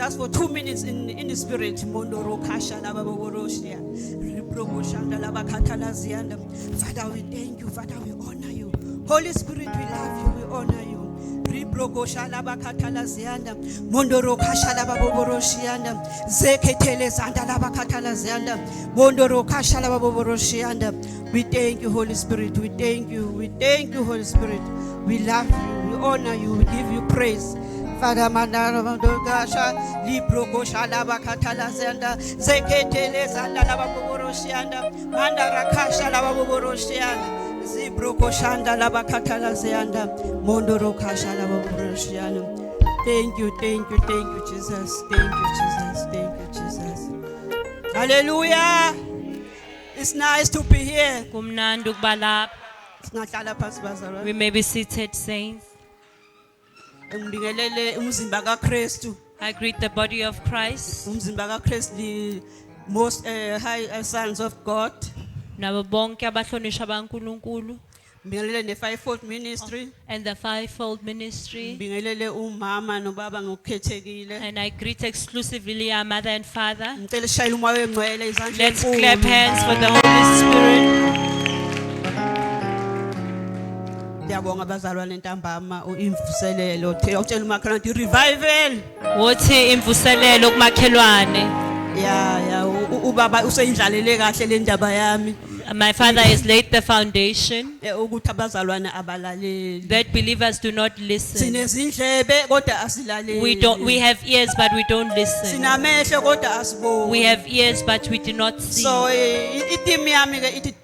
just for 2 minutes in the spirit. Mondoro kasha laba boboroshia. Ribroko shanda laba katalazianda. Father, we thank you. Father, we honor you. Holy Spirit, we love you. We honor you. Ribroko shalaba katalazianda. Mondoro kasha laba boboroshianda. Zeketele zanda laba katalazianda. Mondoro kasha laba boboroshianda. We thank you, Holy Spirit. We thank you. We thank you, Holy Spirit. We love you. We honor you. We give you praise. Father mandara mandogasha libro gosha laba katala zenda zeketele zanda laba boboroshianda mandara kasha laba boboroshianda zibro goshanda laba katala zenda mondoro kasha laba boboroshianda. Thank you, Jesus. Thank you, Jesus. Thank you, Jesus. Hallelujah. It's nice to be here. Kumnandi ukuba Singahlala phansi bazalwane. we may be seated, saints. Ngibingelele umzimba kaKristu. I greet the body of Christ. Umzimba kaKristu, the most high sons of God. Nabo bonke abahlonishwa baNkulunkulu Ngibingelele ne-fivefold ministry. and the fivefold ministry. Ngibingelele umama nobaba ngokukhethekile. And I greet exclusively our mother and father. Ngicela sishayele umoya ongcwele izandla Let's enkulu. clap hands for the Holy Spirit. Ngiyabonga abazalwane ntambama uimvuselelo. Utshela umakhelwane ukuthi revival. Wothi imvuselelo kumakhelwane. Ya ubaba useyindlalele kahle le ndaba yami. My father has laid the foundation Ukuthi abazalwane abalaleli. that believers do not listen. Sinezindlebe kodwa asilaleli. We have ears but we don't listen. Sinamehlo kodwa asiboni. We have ears but we do not see. So iteam yami ke ithi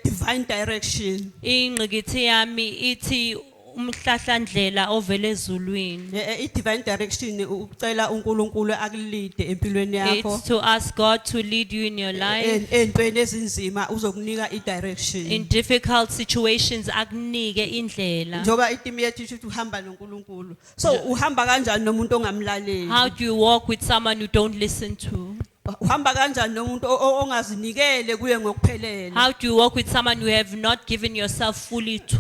divine direction. Ingqikithi yami ithi umhlahlandlela ovele ezulwini. Divine direction ucela uNkulunkulu akulide empilweni yakho. It's to ask God to lead you in your life. Entweni ezinzima uzokunika idirection. In difficult situations akunike indlela. Njoba iteam yethu ithi uhamba noNkulunkulu. So uhamba kanjani nomuntu ongamlaleli? How do you walk with someone you don't listen to? Uhamba kanjani nomuntu ongazinikele kuye ngokuphelele? How do you walk with someone you have not given yourself fully to?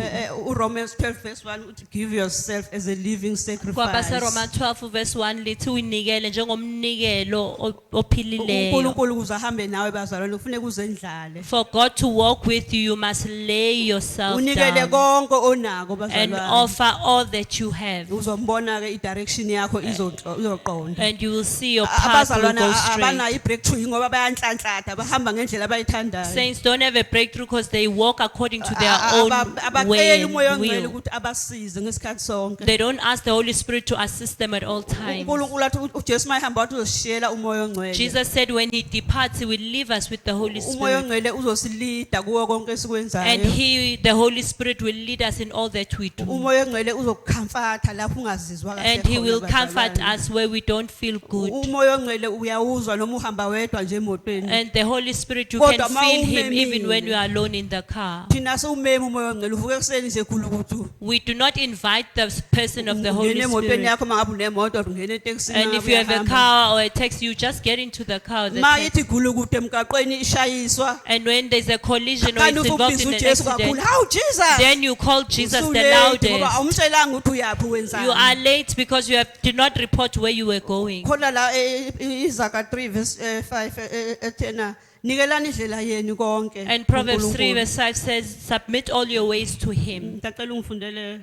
Romans 12 verse 1 uthi give yourself as a living sacrifice. Kwabase Romans 12 verse 1 lithi uyinikele njengomnikelo ophilileyo. uNkulunkulu kuzahambe nawe bazalwane kufanele uzendlale. For God to walk with you, you must lay yourself Unikele down konke onako and bazalwane. offer all that you have. Uzombona ke idirection yakho izoqonda. And you will see your path will Abazalwane go straight. abanayo ibreakthrough ngoba bayanhlanhlatha bahamba ngendlela abayithandayo. Saints don't have a breakthrough because they walk according to their own way abacela and umoya ongcwele will. ukuthi abasize ngesikhathi sonke. They don't ask the Holy Spirit to assist them at all times. uNkulunkulu athi uJesu mayihamba wathi uzosishiyela umoya ongcwele. Jesus said when he departs, he will leave us with the Holy Umoya Spirit. ongcwele uzosilida kuwo konke esikwenzayo. And the Holy Spirit will lead us in all that we do. Umoya ongcwele uzokukhamfatha lapho ungazizwa kahle. And he will comfort us where we don't feel good. Umoya ongcwele uyawuzwa noma uhamba wedwa nje emotweni. And the Holy Spirit, you can feel him even when you are alone in the car. Thina sewumeme umoya ongcwele uvuke kuseni nje khulukuthi. We do not invite the person of the Holy Ungena emotweni Spirit. yakho mangabe unemoto ungena etekisini. And if you have a car or a taxi, you just get into the car. Mayithi khulukuthi emgaqweni ishayiswa. And when there's a collision or Kanti it's involved ubiza in an uJesu kakhulu. accident, Hawu Jesus. then you call Jesus the Ngoba loudest. awumtshelanga ukuthi uyaphi wenzani. You are late because did not report where you were going. Khona la iZaka 3 verse 5 ethena nikelani indlela yenu konke. And Proverbs 3 verse 5 says, submit all your ways to him. Ngicela ungifundele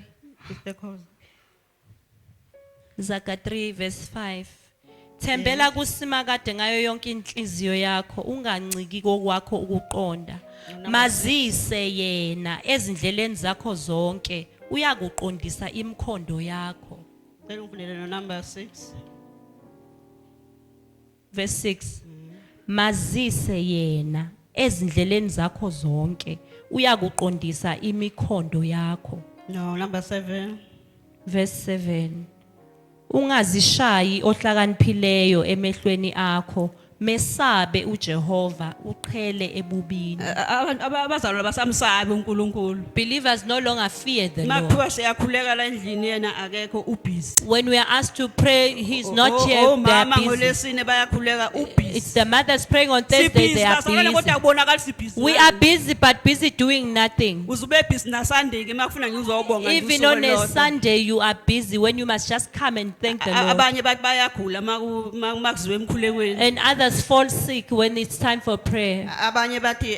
istekhona. Zaka 3 verse 5. Thembela kusimakade ngayo yonke inhliziyo yakho, unganciki kokwakho ukuqonda. Mazise yena ezindleleni zakho zonke, uyakuqondisa imikhondo yakho. Ngicela ungifundele no number 6. Verse 6. Mazise yena ezindleleni zakho zonke, uyakuqondisa imikhondo yakho. No, number 7. Verse 7. Ungazishayi ohlakaniphileyo emehlweni akho, mesabe uJehova uqhele ebubini. Abantu abazalwane basamsabe uNkulunkulu. Believers no longer fear the Lord. Makuthiwa siyakhuleka la endlini yena akekho ubusy. When we are asked to pray, he's not here, they are Mama busy. ngolesine bayakhuleka ubusy. It's the mothers praying on Thursday, they are Sibhizi kodwa busy. kubonakala sibhizi. We are busy, but busy doing nothing. Uzube busy na Sunday ke makufuna ngizobonga nje Even on a Sunday, you are busy when you must just come and thank the Lord. Abanye bathi bayagula makuziwe emkhulekweni. And others fall sick when it's time for prayer. Abanye bathi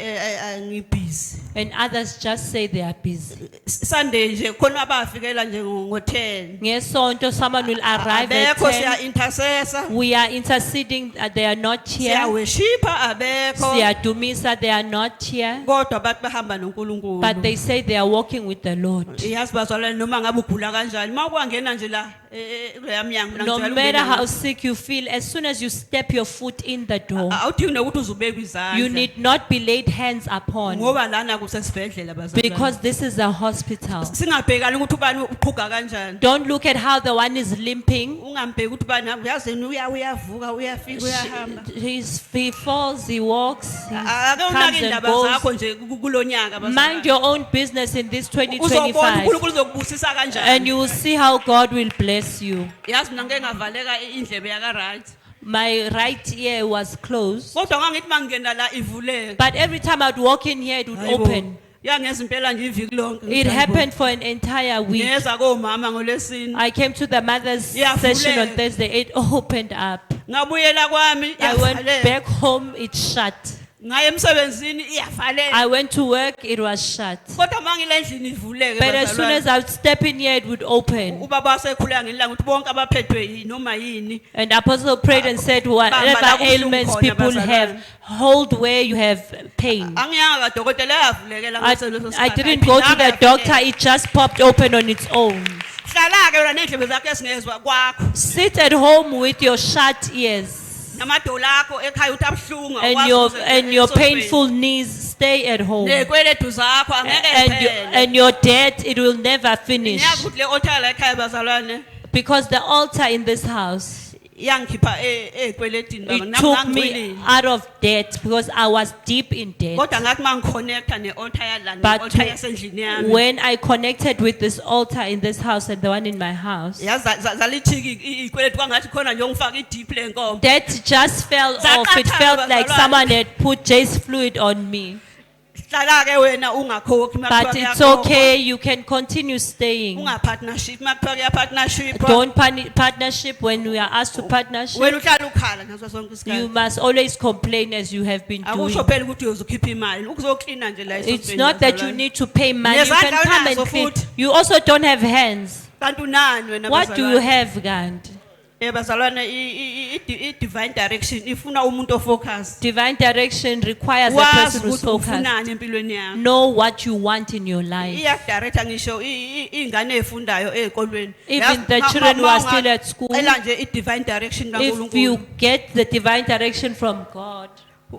ngibusy. And others just say they are busy. Sunday nje khona abafikela nje ngo10. Ngesonto, someone will arrive at Abekho 10. siya intercessor. We are interceding, they are not here. Siya worshiper abekho. Siyadumisa, they are not here. Kodwa bathi bahamba noNkulunkulu. But they say they are walking with the Lord. Yazi bazalwane noma ngabe ugula kanjani makwangena nje la kuleyamnyango No matter how sick you feel, as soon as you step your foot in the door, awudingi nokuthi uzubeka izandla. you need not be laid hands upon, Ngoba lana kusesibhedlela bazalwane. because this is a hospital. Singabhekani ukuthi ubani uqhuga kanjani. Don't look at how the one is limping. Ungambheki ukuthi ubani uyazeni uyavuka uyafika uyahamba. He falls, he walks, he Ake comes unake and indaba goes. zakho nje kulonyaka bazalwane. Mind your own business in this Uzobona 2025, uNkulunkulu uzokubusisa kanjani. and you will see how God will bless you. Yazi mina ngeke ngavaleka indlebe yaka right. My right ear was closed, Kodwa ngangithi mangena la ivuleke. but every time I'd walk in here, it would open. Yangenza impela nje iviki lonke. It happened for an entire week. Ngeza komama ngolesine. I came to the mother's Yeah, session on fulele. Thursday. It opened up. Ngabuyela kwami I went iyavaleka. back home, it shut. Ngaye emsebenzini iyavaleka. I went to work, it was shut. Kodwa mangile endlini ivuleke. But as soon bazalwane. as I would step in here, it would open. Ubaba wasekhuleka ngelanga ukuthi bonke abaphethwe yini noma yini. And the apostle prayed and said, Bamba la whatever kubuhlungu ailments khona, people bazalwane. have, hold where you have pain. Angiyanga kadokotela yavulekela ngaleso sikhathi. I didn't go to the doctor, it just popped open on its own. Hlala ke wena nendlebe zakho esingezwa kwakho. Sit at home with your shut ears. Namadolo akho ekhaya uthi abhlungu And your painful knees, stay at home. nekweletu zakho angeke phele. And your debt, it will never finish. Ngiyazi ukuthi le altar la ekhaya bazalwane Because the altar in this house, yangikhipha ekweletini baba it took me out of debt because I was deep in debt. kodwa ngathi mangiconnecta ne-altar yala But ne-altar yasendlini yami when I connected with this altar in this house and the one in my house, yazi zalithiki ikweletu kwangathi khona nje ongifaka idip le nkomo that just fell off. It felt like someone had put J's fluid on me. hlala ke wena ungakhokhi But it's okay, you can continue staying. ungapartnership makuthiwa kuyapartnership Don't partnership when we are asked to partnership. wena uhlala ukhala ngaso sonke You isikhathi must always complain as you have been akusho doing. phela ukuthi uyozukhipha imali ukuzoklina nje la It's not that you need to pay money. You can Nezandla come and unazo clean. futhi. You also don't have hands. kanti unani wena What do you have, Gandhi? bazalwane i-divine direction ifuna umuntu ofocus Divine direction requires a wazi person who's ukuthi focused. ufunani empilweni yami Know what you want in your life. iyakudirecta ngisho iy'ngane ey'fundayo ey'kolweni Even the children who are still at school, ela nje i-divine direction If you kaNkulunkulu get the divine direction from God,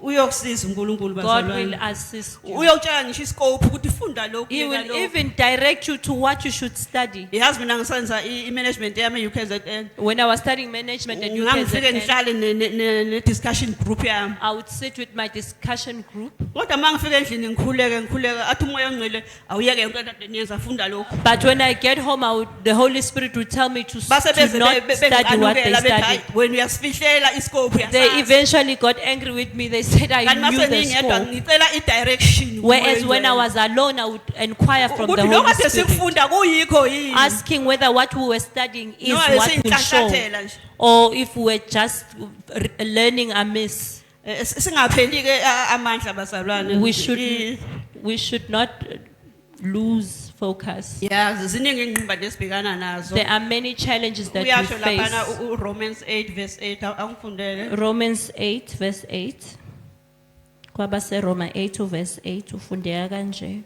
uyokusiza uNkulunkulu God will bazalwane assist you. uyokutshela ngisho iscope ukuthi funda lokhu He yeka will lokhu. even direct you to what you should study. yazi mina ngisenza i-management yami e-UKZN When I was studying management at ngangifike UKZN, ngihlale ne-discussion group yami I would sit with my discussion group. kodwa uma ngifike endlini ngikhuleke athi umoya ongcwele awuyeke yonke into niyenza funda lokhu But when I get home, the Holy Spirit would tell me to base beze not study what they bengiqanukela bethi hayi studied. wena uyasifihlela iscope They uyasazi eventually got angry with me. They said I kanti knew mase the ngingedwa score. ngicela i-direction Whereas when I was alone, I would inquire from the ukuthi lokhu Holy kade Spirit, sikufunda kuyikho yini asking whether what we were studying is noma what will show, besiyinhlanhlathela nje or if we were just learning amiss. singapheli ke amandla bazalwane We should not lose focus. yazi ziningi ingqimba lesibhekana nazo There are many challenges that we uyasho laphana face. uRomans 8 verse 8 angifundele Romans 8 verse 8. Kwabase Roma 8 verse 8 ufundeka kanje.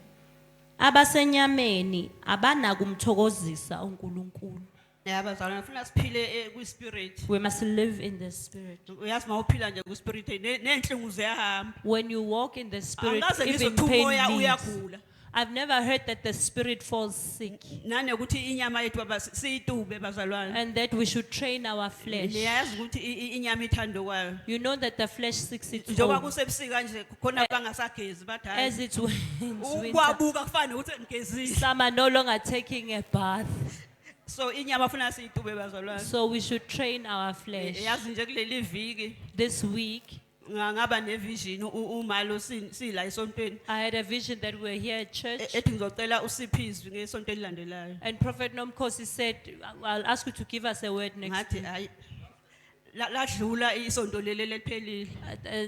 Abasenyameni abanakumthokozisa uNkulunkulu. bazalwane ufuna siphile kwi-spirit We must live in the spirit. uyazi uma uphila nje kwi-spirit nenhlungu ziyahamba When you walk in the spirit, angikaze even ngizothi pain umoya leaves. uyagula I've never heard that the spirit falls sick nanokuthi inyama yethu baba siyitube bazalwane. and that we should train our flesh. Niyazi ukuthi inyama ithando kwayo. You know that the flesh seeks its Njoba own. kusebusika nje khona bangasagezi bathi hayi. As it winds, winter, Ukwabuka kufana ukuthi ngigezile. some are no longer taking a bath. So inyama funa siyitube bazalwane. So we should train our flesh. Yazi nje kuleli viki This week, ngaba nevision umalo sila esontweni I had a vision that we're here at church. ethi ngizocela usiphizwe ngesonto elilandelayo. And Prophet Nomkosi said, I'll ask you to give us a word next Ngathi week. hayi ladlula isonto leli leliphelile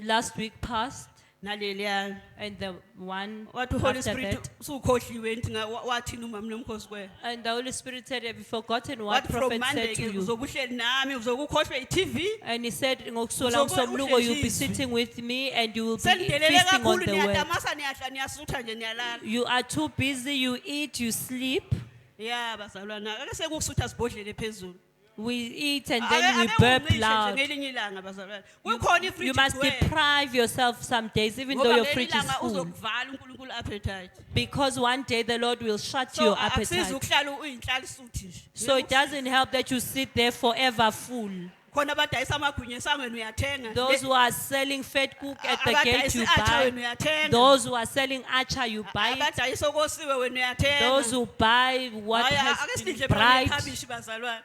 Last week passed, naleliya. and the one Wathi Holy after Spirit that. usukhohliwe nithi wathini umama nomkhosi kwe. And the Holy Spirit said, have you forgotten what Wathi from Prophet Monday said to ke you? uzokuhleli nami uzokukhohlwe iTV. And he said, "Ngokusola ngomsombuluko, you'll be sitting with me and you will be Sendelele feasting on kakhulu the word. niyatamasa niyadla niyasutha nje niyalala. You are too busy, you eat, you sleep. Yeah bazalwana ake sekusutha sibhodlele phezulu. We eat and then we burp loud. Ngelinye ilanga bazalwana. Kukhona ifridge. You must deprive yourself some days, even though your fridge is full. Uzokuvala uNkulunkulu appetite. Because one day the Lord will shut So your akusizi appetite. ukuhlala uyinhlala isuthi nje. So it doesn't help that you sit there forever full. Khona abadayisa amagwinya esangweni uyathenga. Those who are selling fat cook at the gate, you Abadayisa i-atchar wena buy. uyathenga. Those who are selling archer, you buy it. Abadayisa okosiwe wena uyathenga. Those who buy what Hayi, ake has sidle been phela bright. nekhabishi bazalwane.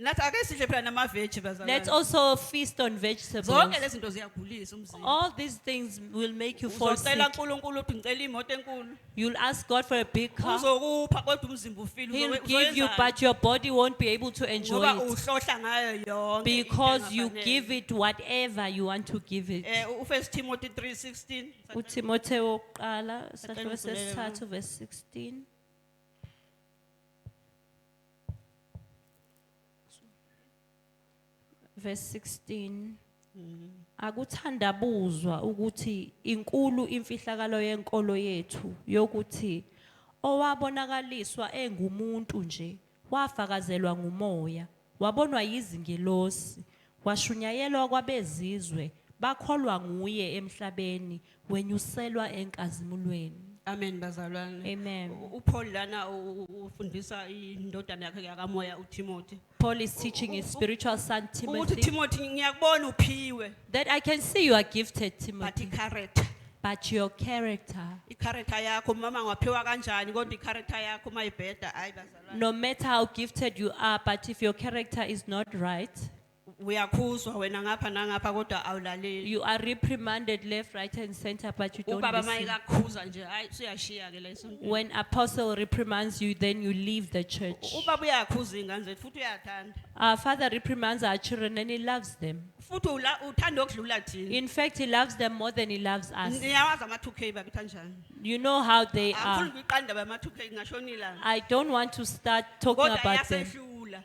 Nathi ake sidle phela namaveji Let's bazalwane. also feast on vegetables. Zonke lezi zinto ziyagulisa umzimba. All these things will make you fall Uzocela sick. uNkulunkulu uthi ngicela imoto enkulu. You'll ask God for a big car. Uzokupha kodwa umzimba ufile. He'll give you, but your body won't be able to enjoy ngoba it uhlohla ngayo yonke. because you give it whatever you want to give it. U1 Timothy 3:16. uTimotheo wokuqala Sacela isahluko uvulele sesithathu verse 16. Verse 16. Akuthandabuzwa ukuthi inkulu imfihlakalo yenkolo yethu yokuthi owabonakaliswa engumuntu nje wafakazelwa ngumoya wabonwa yizingelosi washunyayelwa kwabezizwe bakholwa nguye emhlabeni wenyuselwa enkazimulweni. Amen bazalwane. Amen. uPaul lana ufundisa indodana yakhe yakamoya uTimothy. Paul is teaching his spiritual son Uthi Timothy Timothy ngiyakubona uphiwe that I can see you are gifted, but Timothy, i-character. but your character, I-character yakho mama ngaphiwa kanjani kodwa i-character yakho mayibheda hayi bazalwane. no matter how gifted you are, but if your character is not right, Uyakhuzwa wena ngapha nangapha kodwa awulaleli. you are reprimanded left, right, and center, but you don't Ubaba listen. mayikakhuza nje hayi siyashiya ke la esontweni. When apostle reprimands you, then you leave the church. Ubaba uyakhuza ingane zethu futhi uyathanda. Our father reprimands our children and he loves them. Futhi uthanda okudlula thina. In fact, he loves them more than he loves us. Niyawazi ama-2K bakithi kanjani. You know how they Angifuni are. ukuyiqanda bama-2K ngashonila. I don't want to start talking Kodwa about them iyasehlula.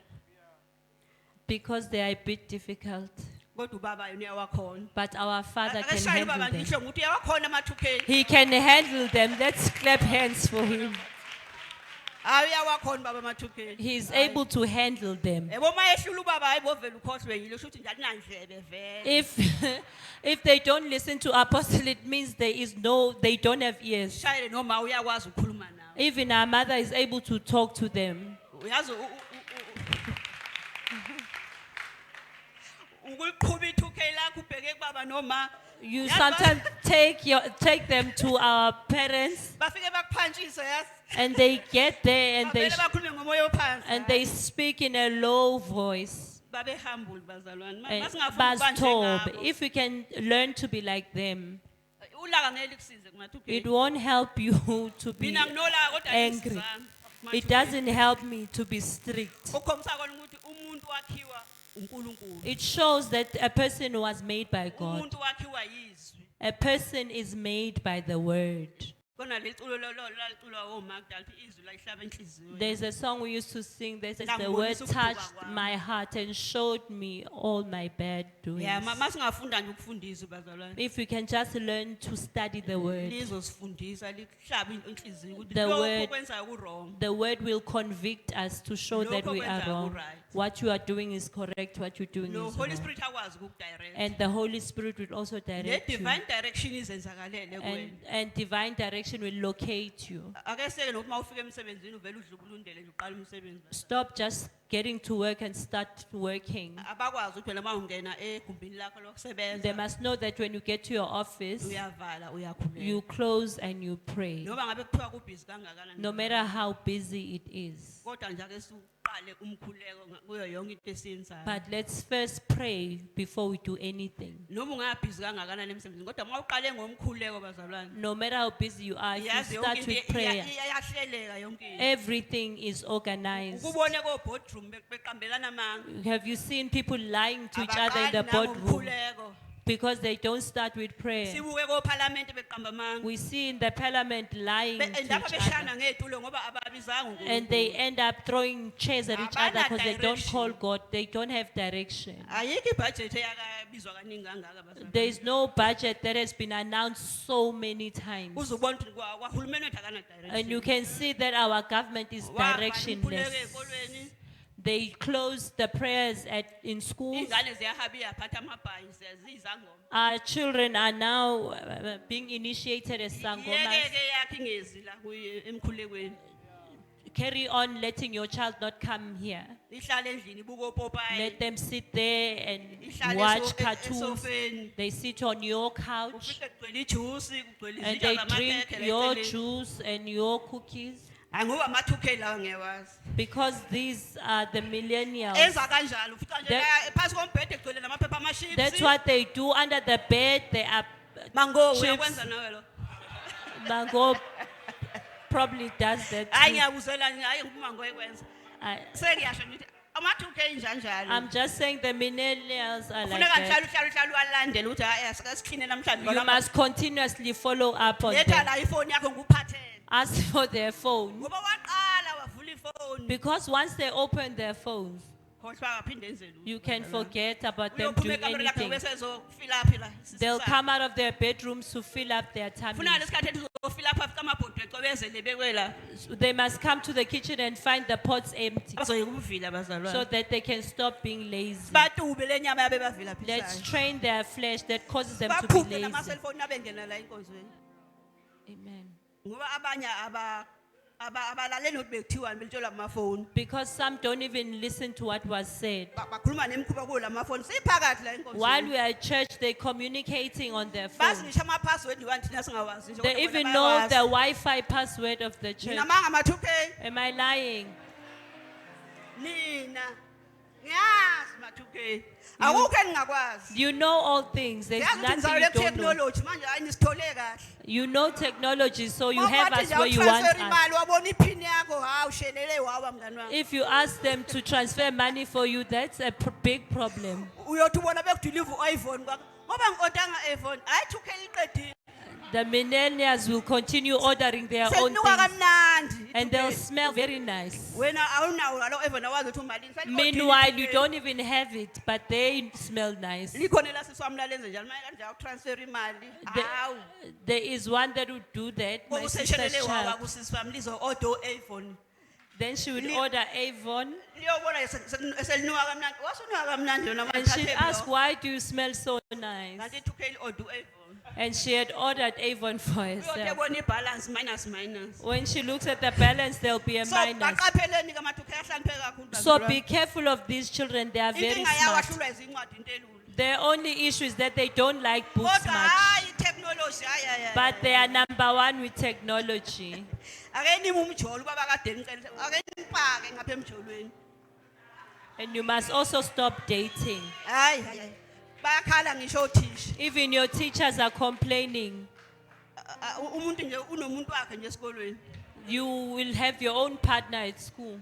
because they are a bit difficult. Kodwa ubaba yena uyawakhona. But our father can Akashaya ubaba handle them. ngisho ukuthi uyawakhona ama-2K. He can handle them. Let's clap hands for him. Hayi uyawakhona ubaba ama-2K. He's able to handle them. Yebo mayehlula ubaba hayi bovela ukhohlwe yilo shuthi nje akunandlebe vele. If they don't listen to apostle, it means they don't have ears. Shayile noma uyakwazi ukukhuluma nawe. Even our mother is able to talk to them. Uyazi ukuliqhuba i-2K lakho ubheke kubaba noma You Yazi sometimes take them to our parents bafike bakuphantshise yazi. and they get there and Bavele bakhulume ngomoya ophansi. they speak in a low voice. Babe humble bazalwane. And Masingafuni ukubanje Bastob, ngabo. if we can learn to be like them, Ulaka ngeke likusize kuma-2K. it won't help you to be Mina nginolaka kodwa angry. ngisizana. It doesn't help me to be strict. Ukhombisa kona ukuthi umuntu wakhiwa uNkulunkulu. It shows that a person was made by God. Umuntu wakhiwa yizwi. A person is made by the word. Khona leculo laculwa oMagda lithi izwi la ihlaba inhliziyo. There's a song we used to sing that says, the Ngangibonisa word ukuduka touched kwami. my heart and showed me all my bad doings. Yeah, masingafunda nje ukufundisa bazalwane. If we can just learn to study the word, Lizosifundisa lihlaba inhliziyo ukuthi The lokho word- okwenzayo ku-wrong. the word will convict us to show that we are wrong. What you are doing is correct, what you're doing No is Holy wrong. Spirit akwazi ukukudirect. And the Holy Spirit will also Le direct you. divine direction izenzakalele kuwena. And divine direction will locate you. Ake seke nokuthi mawufika emsebenzini uvela udlubulundele nje uqala umsebenzi. Stop just getting to work and start working. Abakwazi ukuthi wena mawungena egumbini lakho They lokusebenza must know that when you get to your office, uyavala uyakhuleka. you close and you pray. Noma ngabe kuthiwa kubhizi kangakanani. No matter how busy it is. Kodwa nje ake siqale umkhuleko kuyo yonke into esiyenzayo. But let's first pray before we do anything. Noma ungabhizi kangakanani emsebenzini kodwa mawuqale ngomkhuleko bazalwane. No matter how busy you are, if Yazi you yonke start into with prayer, iyahleleka yonke into. everything is organized. Ukubone ko boardroom beqambelana amanga. Have you seen people lying to each other in the Abaqali boardroom nangomkhuleko. because they don't start with prayer? Sibuke ko parliament beqamba amanga. We see in the parliament lying to each Endaba other, beshana ngetulo ngoba ababizanga and they end up throwing chairs at each other because they don't call Abana God, they don't have direction. ayikho ibudget eyakabizwa kaningi kangaka bazalwane. There is no budget that has been announced so many times. Uzobona ukuthi kwahulumeni wethu akana And you direction. can see that our government is Wavala umkhuleko directionless. ey'kolweni. They close the prayers in schools. Ingane ziyahamba iyaphatha amabhayi ziyizangoma. Our children are now being initiated as sangomas. Yeke yakhe ingezi la kuye emkhulekweni. Carry on letting your child not come here. Ihlale endlini ibuka opopayi. Let them sit there and Ihlale watch cartoons. esofeni. They sit on your couch Ufihle kugcwele ijuice, kugcwele and izitsha they zamakhekhe drink la your eceleni. juice and your cookies. Hayi ngoba ama-2K lawa ngiyawazi. Because these are the millennials. Enza kanjalo ufica nje That- phansi kombhede egcwele namaphepha ama-chips. That's what they do under the bed. They are Mango chips. uyakwenza nawe lo. Mango probably does that Hayi too. ngiyakuzela nje hayi ngumango ekwenza. Sengiyasho ngithi ama-2K njani I'm just saying the millennials are like Kufuneka that. nhlalo uwalandele ukuthi hayi asikasikine namhlanje. You must continuously follow up on Letha them. la ifoni yakho nguphathele. Ask for their phone. Ngoba waqala wavula ifoni. Because once they open their phones, Khohlwa aphinde enze lutho. you can forget about them Uyophuma doing ekamereni lakhe anything. bese ezofila phi la. They'll come out of their bedrooms to fill up their Funa tummies. lesikhathi ethi uzofila phi afika amabhodwe ecwebezele bekwe la. They must come to the kitchen and find the pots empty Bazoyeka ukuvila so bazalwane. that they can stop being lazy. Batube lenyama yabe bavila phi. Let's train their flesh that causes them to be Baphuphe lazy. nama-cellphone abengena la enkonzweni. Amen. Ngoba abanye abalaleli nokuthi bekuthiwani belitshelwa amafoni. Because some don't even listen to what was said. Bakhuluma nemikhuba kuwo lamafoni. Siphakathi la While enkonzweni. we are at church, they're communicating on their Bazi phone. ngisho ama-password liwani thina singawazi nje. They kodwa bona even know bayawazi. the Wi-Fi password of the church. Nina manga ama-2K. Am I lying? Nina ngiyazi ma-2K. Akukho engingakwazi. You know all things. There's Yazi ukuthi nothing ngizawule you don't know. technology manje hayi nisithole kahle. You know technology, so you have Mawubathi us nje where you want awutransfer us. imali wabona iphini yakho hawu ushelele wawa mngani wami. If you ask them to transfer money for you, that's a big problem. Uyothi ubona bekudeliver u-iPhone kwakho. Ngoba ngikodanga i-iPhone hayi 2K liqedile. The millennials will continue ordering their own Selinuka things kamnandi. and they'll smell very nice. Wena awunawo alo iPhone awazi ukuthi umalini. Meanwhile, you don't even have it, but they smell nice. Likhona la siswami lalenze njalo manje kanje awutransfer imali. Hawu. There is one that would do that, my sister's Useshelele wawa child. kusiswami lizo order iPhone. Then she would order Avon Liyobona eselinuka kamnandi. Wasunuka kamnandi yona and she'd manje. ask, why do you smell so nice? Kanti 2K order iPhone. And she had ordered Avon for Uyothe herself. bona ibalance minus. When she looks at the balance, there'll be a So minus. baqapheleni ke ama-2K ahlanipheke kakhulu. So be careful of these children. They are very Inkinga yawo smart. ahlulwa izincwadi into elula. Their only issue is that they don't like books Kodwa much. hayi technology hayi. But they are number one with technology. Ake nime umjolo baba kade ngicela. Ake nipake ngapha emjolweni. And you must also stop dating. Hayi. Bayakhala ngisho othisha. Even your teachers are complaining. Umuntu nje unomuntu wakhe nje esikolweni. You will have your own partner at school.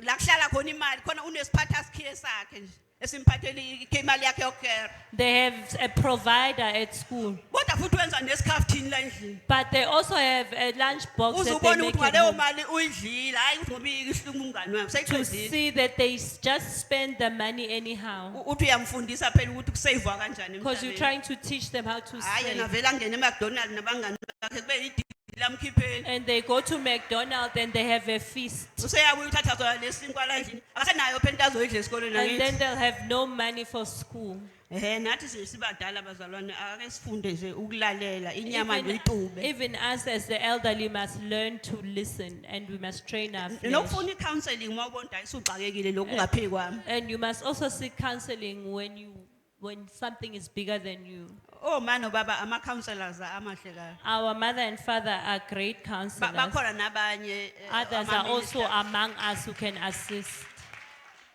La kuhlala khona imali khona unesiphatha sikhiye sakhe nje. esimphathele imali yakhe yokukera. They have a provider at school. Kodwa futhi wenza nesikhafuthini la endlini. But they also have a lunch box that they Uzubona make ukuthi at ngaleyo home mali uyidlile, hayi ukuthi ngoba ihlungu umngani wami. to Seyiqedile. see that they just spend the money anyhow. Uthi uyamfundisa phela ukuthi kusavwa kanjani Because you're emhlabeni. trying to teach them how to Hayi yena save. vele angene eMcDonald nabangani bakhe kube yidili lamkhipheni. And they go to McDonald's and they have a feast. Useyabuya uthatha zona lesinkwa la endlini. Akasenayo phela into azoyidla esikoleni And then ngakithi. they'll have no money for school. Nathi sibadala bazalwane ake sifunde nje ukulalela inyama Even, noyitube. even us as the elderly must learn to listen and we must train our flesh. Nokufuna icounseling mawubona isuxakekile lokungaphi kwami. And you must also seek counseling when something is bigger than you. Oh mano baba ama counselors amahle kahle. Our mother and father are great counselors. Bakhona nabanye Others are also among us who can assist.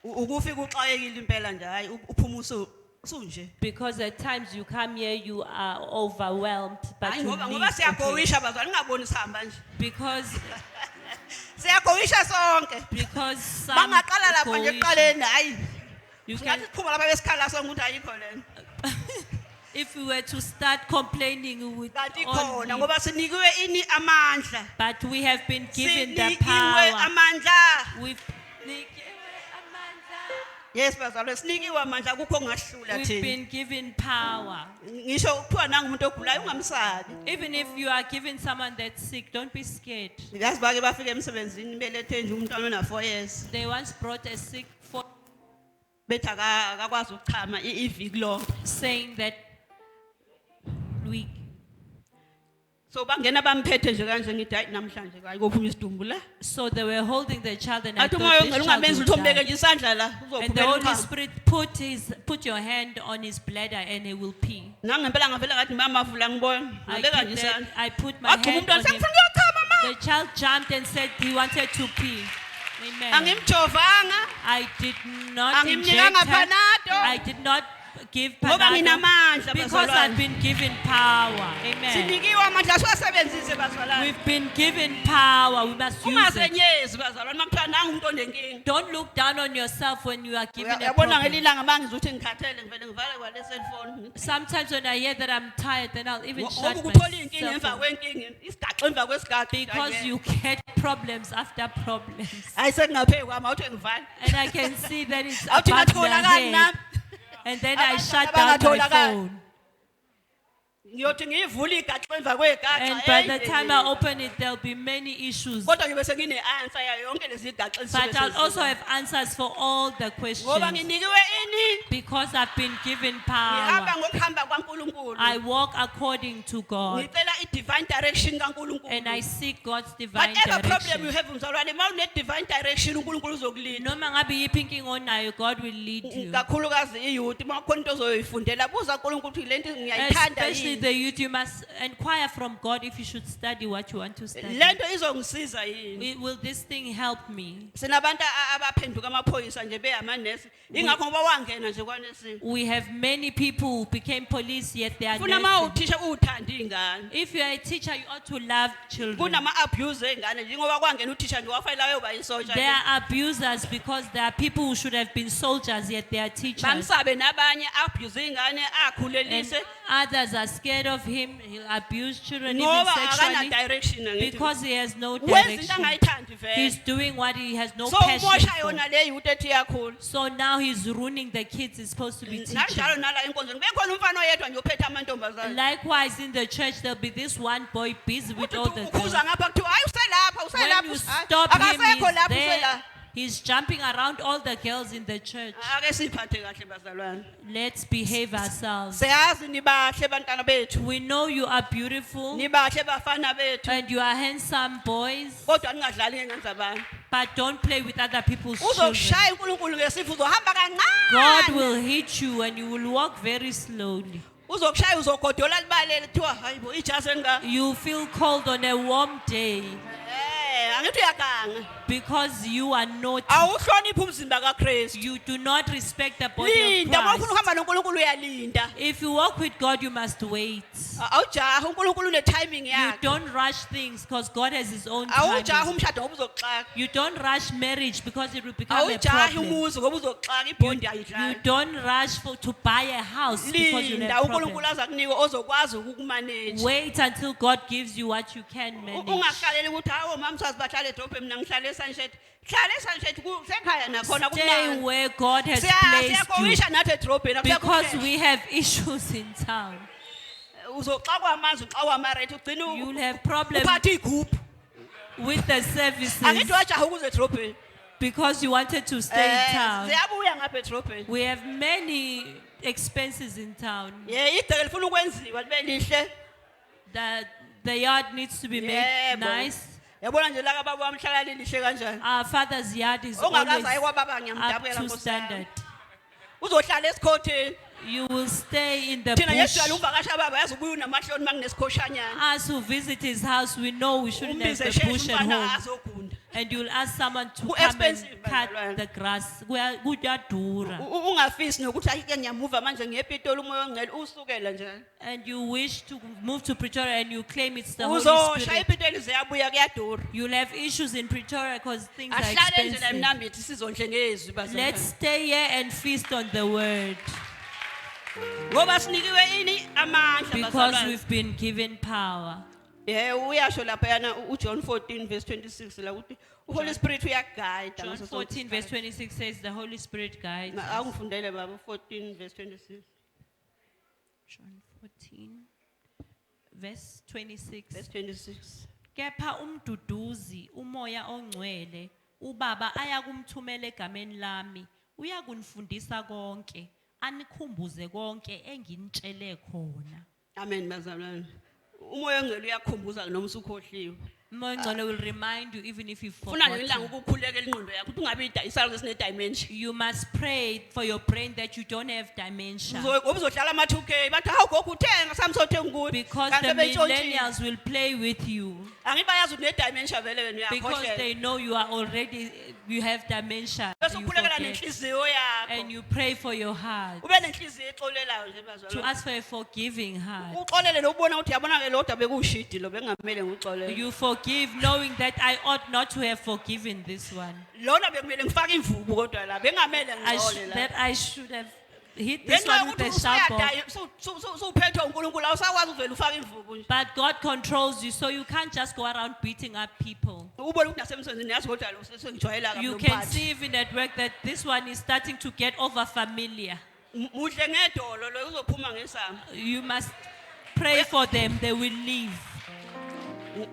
ukufika uxakekile impela nje hayi uphuma usunje. Because at times you come here, you are overwhelmed, but Hayi you ngoba leave. Okay. siyagowisha bazalwane ngaboni sihamba nje. Because Siyagowisha sonke. some Bangaqala lapha nje cohesion. ekuqaleni hayi. You can, Ngathi siphuma lapha besikhala sonke ukuthi ayikho lena. if we were to start complaining, we would Kanti all khona leave. ngoba sinikiwe ini amandla. But we have been given the Sinikiwe power. amandla. We've Amanda. Yes bazalwane sinikiwe amandla kukho ongahlula We've thina. been given power. Ngisho kuthiwa nangumuntu ogulayo ungamsabi. Even if you are given someone that's sick, don't be scared. Yazi bake bafika emsebenzini belethe nje umntwana ona 4 years. They once brought a sick for Bethi akakwazi ukuchama iviki lonke. saying that we So bangena bamphethe nje kanje ngithi hayi namhlanje hayi kophuma isidumbu la. so they were holding the child and I Athi thought umoya this ongela child ungamenzi would ukuthi umbeke die. nje isandla la And the uzophumela Holy ukhamba. Spirit put your hand on his bladder and he will pee. Nangempela ngavela ngathi mama vula ngibona. Ngabeka nje isandla. I put my Wathi hand umntwana on him. sengifuna ukuyochama mama. The child jumped and said he wanted to pee. Amen. Angimjovanga. I did not Angimnikanga inject her. Panado. I did not give Ngoba Panado nginamandla because bazalwane. I've been given power. Amen. Sinikiwe amandla siwasebenzise bazalwane. We've been given power. We must use it. Ungasenyezi bazalwane makuthiwa nangu umuntu onenkinga. Don't look down on yourself when you are given a Uyabona problem. ngelilanga mangize ukuthi ngikhathele ngivele ngivale kwale cellphone. Sometimes when I hear that I'm tired, then I'll even shut Ngoba ukuthola inkinga emva myself off kwenkinga, isigaxa emva kwesigaxa. because you get problems after problems. Hayi sengingaphe kwami awuthi ngivale. And I can see that it's Awuthi above my ngatholakala head. nami. And then I Abantu shut down my abangatholakali. phone. Ngiyothi ngiyivule igaxa emva kwegaxa. And by the time I open it, there'll be many issues. Kodwa ngibe sengine-answer yayo yonke lezi gaxa But I'll also have answers for all the ngoba questions nginikiwe ini. because I've been given Ngihamba power. ngokuhamba kwaNkulunkulu. I walk according to God Ngicela i-divine direction kaNkulunkulu. and I seek God's divine Whatever problem you direction. have mzalwane ma une-divine direction uNkulunkulu uzokulinda. Noma ngabe yiphi inkinga onayo, God will lead you. Kakhulukazi iyouth ma kukhona into ozoyifundela buza kuNkulunkulu ukuthi lento ngiyayithanda Especially yini. the youth, you must inquire from God if you should study what you want to study. Lento izongisiza yini. Will this thing help me? Sinabantu abaphenduka amaphoyisa nje beyamanesi. Ingakho ngoba wangena nje kwanesini. We have many people who became police yet they are Funa ma nurses. uthisha uthanda ingane. If you are a teacher, you ought to love children. Kunama abuse engane nje ngoba kwangena uthisha nje wafayela yoba yisoja. They are abusers because there are people who should have been soldiers yet they are teachers. Bamsabe nabanye abuse ingane And akhulelise others are scared of him. He'll abuse children even ngoba akana sexually direction ngithi. because he has no Wenza into direction. angayithandi vele. He's doing what he has no So passion umosha for. yona le youth ethi yakhula. So now he's ruining the kids he's supposed to be teaching. Nanjalo nala enkonzweni bekhona umfana oyedwa nje ophethe amantombazane. Likewise, in the church, there'll be this one boy busy with all the girls. Ukhuza ngapha kuthiwa hayi uselapha When you uselapha. stop him, Akasekho he's lapha there. uselapha. He's jumping around all the girls in the church. Ake siphathe kahle bazalwane. Let's behave ourselves. Siyazi nibahle bantwana bethu. We know you are beautiful Nibahle bafana bethu. and you are handsome boys, Kodwa ningadlali ngengane zabantu. but don't play with other people's children. Uzokushaya uNkulunkulu ngesifo uzohamba God kancane. will hit you and you will walk very slowly. Uzokushaya uzogodola libalele kuthiwa hayibo ijasi enga. You feel cold on a warm day. angithi uyaganga because you are not, awuhloniphi umzimba kaKristu you do not respect the body of linda uma ufuna Christ. ukuhamba noNkulunkulu uyalinda If you walk with God, you must wait. awujaha uNkulunkulu une timing You yakhe don't rush things because God has His own awujaha timing. umshado ngoba uzoxaka You don't rush marriage because it will become a awujahi problem. umuzi ngoba uzoxaka ibhondi You ayidlali don't rush to buy a house because you linda have uNkulunkulu problems. aza kunika ozokwazi ukukumanage Wait until God gives you what you can manage. ungahlaleli ukuthi hawo mama msazi bahlala edrobheni mina ngihlala eSunshade hlala eSunshade kusekhaya nakhona Stay kumnandi where God has placed you siyakowisha nathi edrobheni because we have issues in town. uzoxakwa amanzi uxakwa amarate ugcina You'll have problems uphatha igroup with the services angithi wajaha ukuze edrobheni because you wanted to stay in town. ziyabuya ngapha edrobheni We have many expenses in town. igceke lifuna ukwenziwa libe lihle The yard needs to be made Yebo. nice. yabona nje la kababa wamhlala lilihle kanjani Our father's yard is ongakaze always aye kwababa up ngiyamdabukela to Nkosi standard. yami. Uzohlala esikhotheni You will stay in the thina bush. yesijwayele ukuvakasha baba yazi ubuya unamahloni manginesikhoshanyana Us who visit his house, we know we shouldn't have umbize the sheshe bush at umfana home. azogunda And you'll ask someone to come and Ku-expensive, cut bazalwane. the grass. Kuyadura. ungafisi nokuthi ayike ngiyamuva manje ngiyePitoli umoya ongcwele usukela njalo And you wish to move to Pretoria and you claim it's the Holy uzoshaya Spirit. iPitoli ziyabuya kuyadura You'll have issues in Pretoria because things are ahlale nje la expensive. emnambithi sizondle ngezwi Let's bazalwane stay here and feast on the word ngoba sinikiwe ini amandla because bazalwane we've been given power. uyasho lapha yana uJohn 14 verse 26 la ukuthi uHoly Spirit uyaguide John 14 verse 26 says the Holy Spirit guides us. awungifundele baba 14 verse 26 John 14 verse 26. verse 26 Kepha umduduzi umoya ongcwele ubaba ayakumthumela egameni lami uyakunifundisa konke anikhumbuze konke enginitshele khona. amen bazalwane umoya ongcwele uyakhumbuza noma usukhohliwe Umoya ongcwele will remind you even if you've ufuna ngelanga forgotten. ukukhulekela ingqondo yakho ukuthi ungabi isalo sine dimension You must pray for your brain that you don't have dementia. ngoba uzohlala ama 2K bathi hawu gogo uthenga samsothenga ukuthi Because the millennials will play with you. angibayazi une dimension vele wena Because uyakhohlela they know you have dementia. bese You ukhulekela forget. nenhliziyo yakho And you pray for your heart. ube nenhliziyo exolelayo nje To bazalwane ask for a forgiving heart. uxolele lokubona ukuthi yabona ke lodwa bekushidi lo bengamele ngixolele You forgive knowing that I ought not to have forgiven this one. lona bekumele ngifake imvubu kodwa la bengamele ngixole la That I should have hit this ngenxa one with a yokuthi sharp object. usuyadaya usuphethwe uNkulunkulu awusakwazi uvela ufake imvubu nje But God controls you, so you can't just go around beating up people. ubone ukuthi nasemsebenzini yazi kodwa lo sengijwayela You kabi can see even at work that this one is starting to get over familiar. muhle ngedolo lo uzophuma ngesamba You must pray for them, they will leave.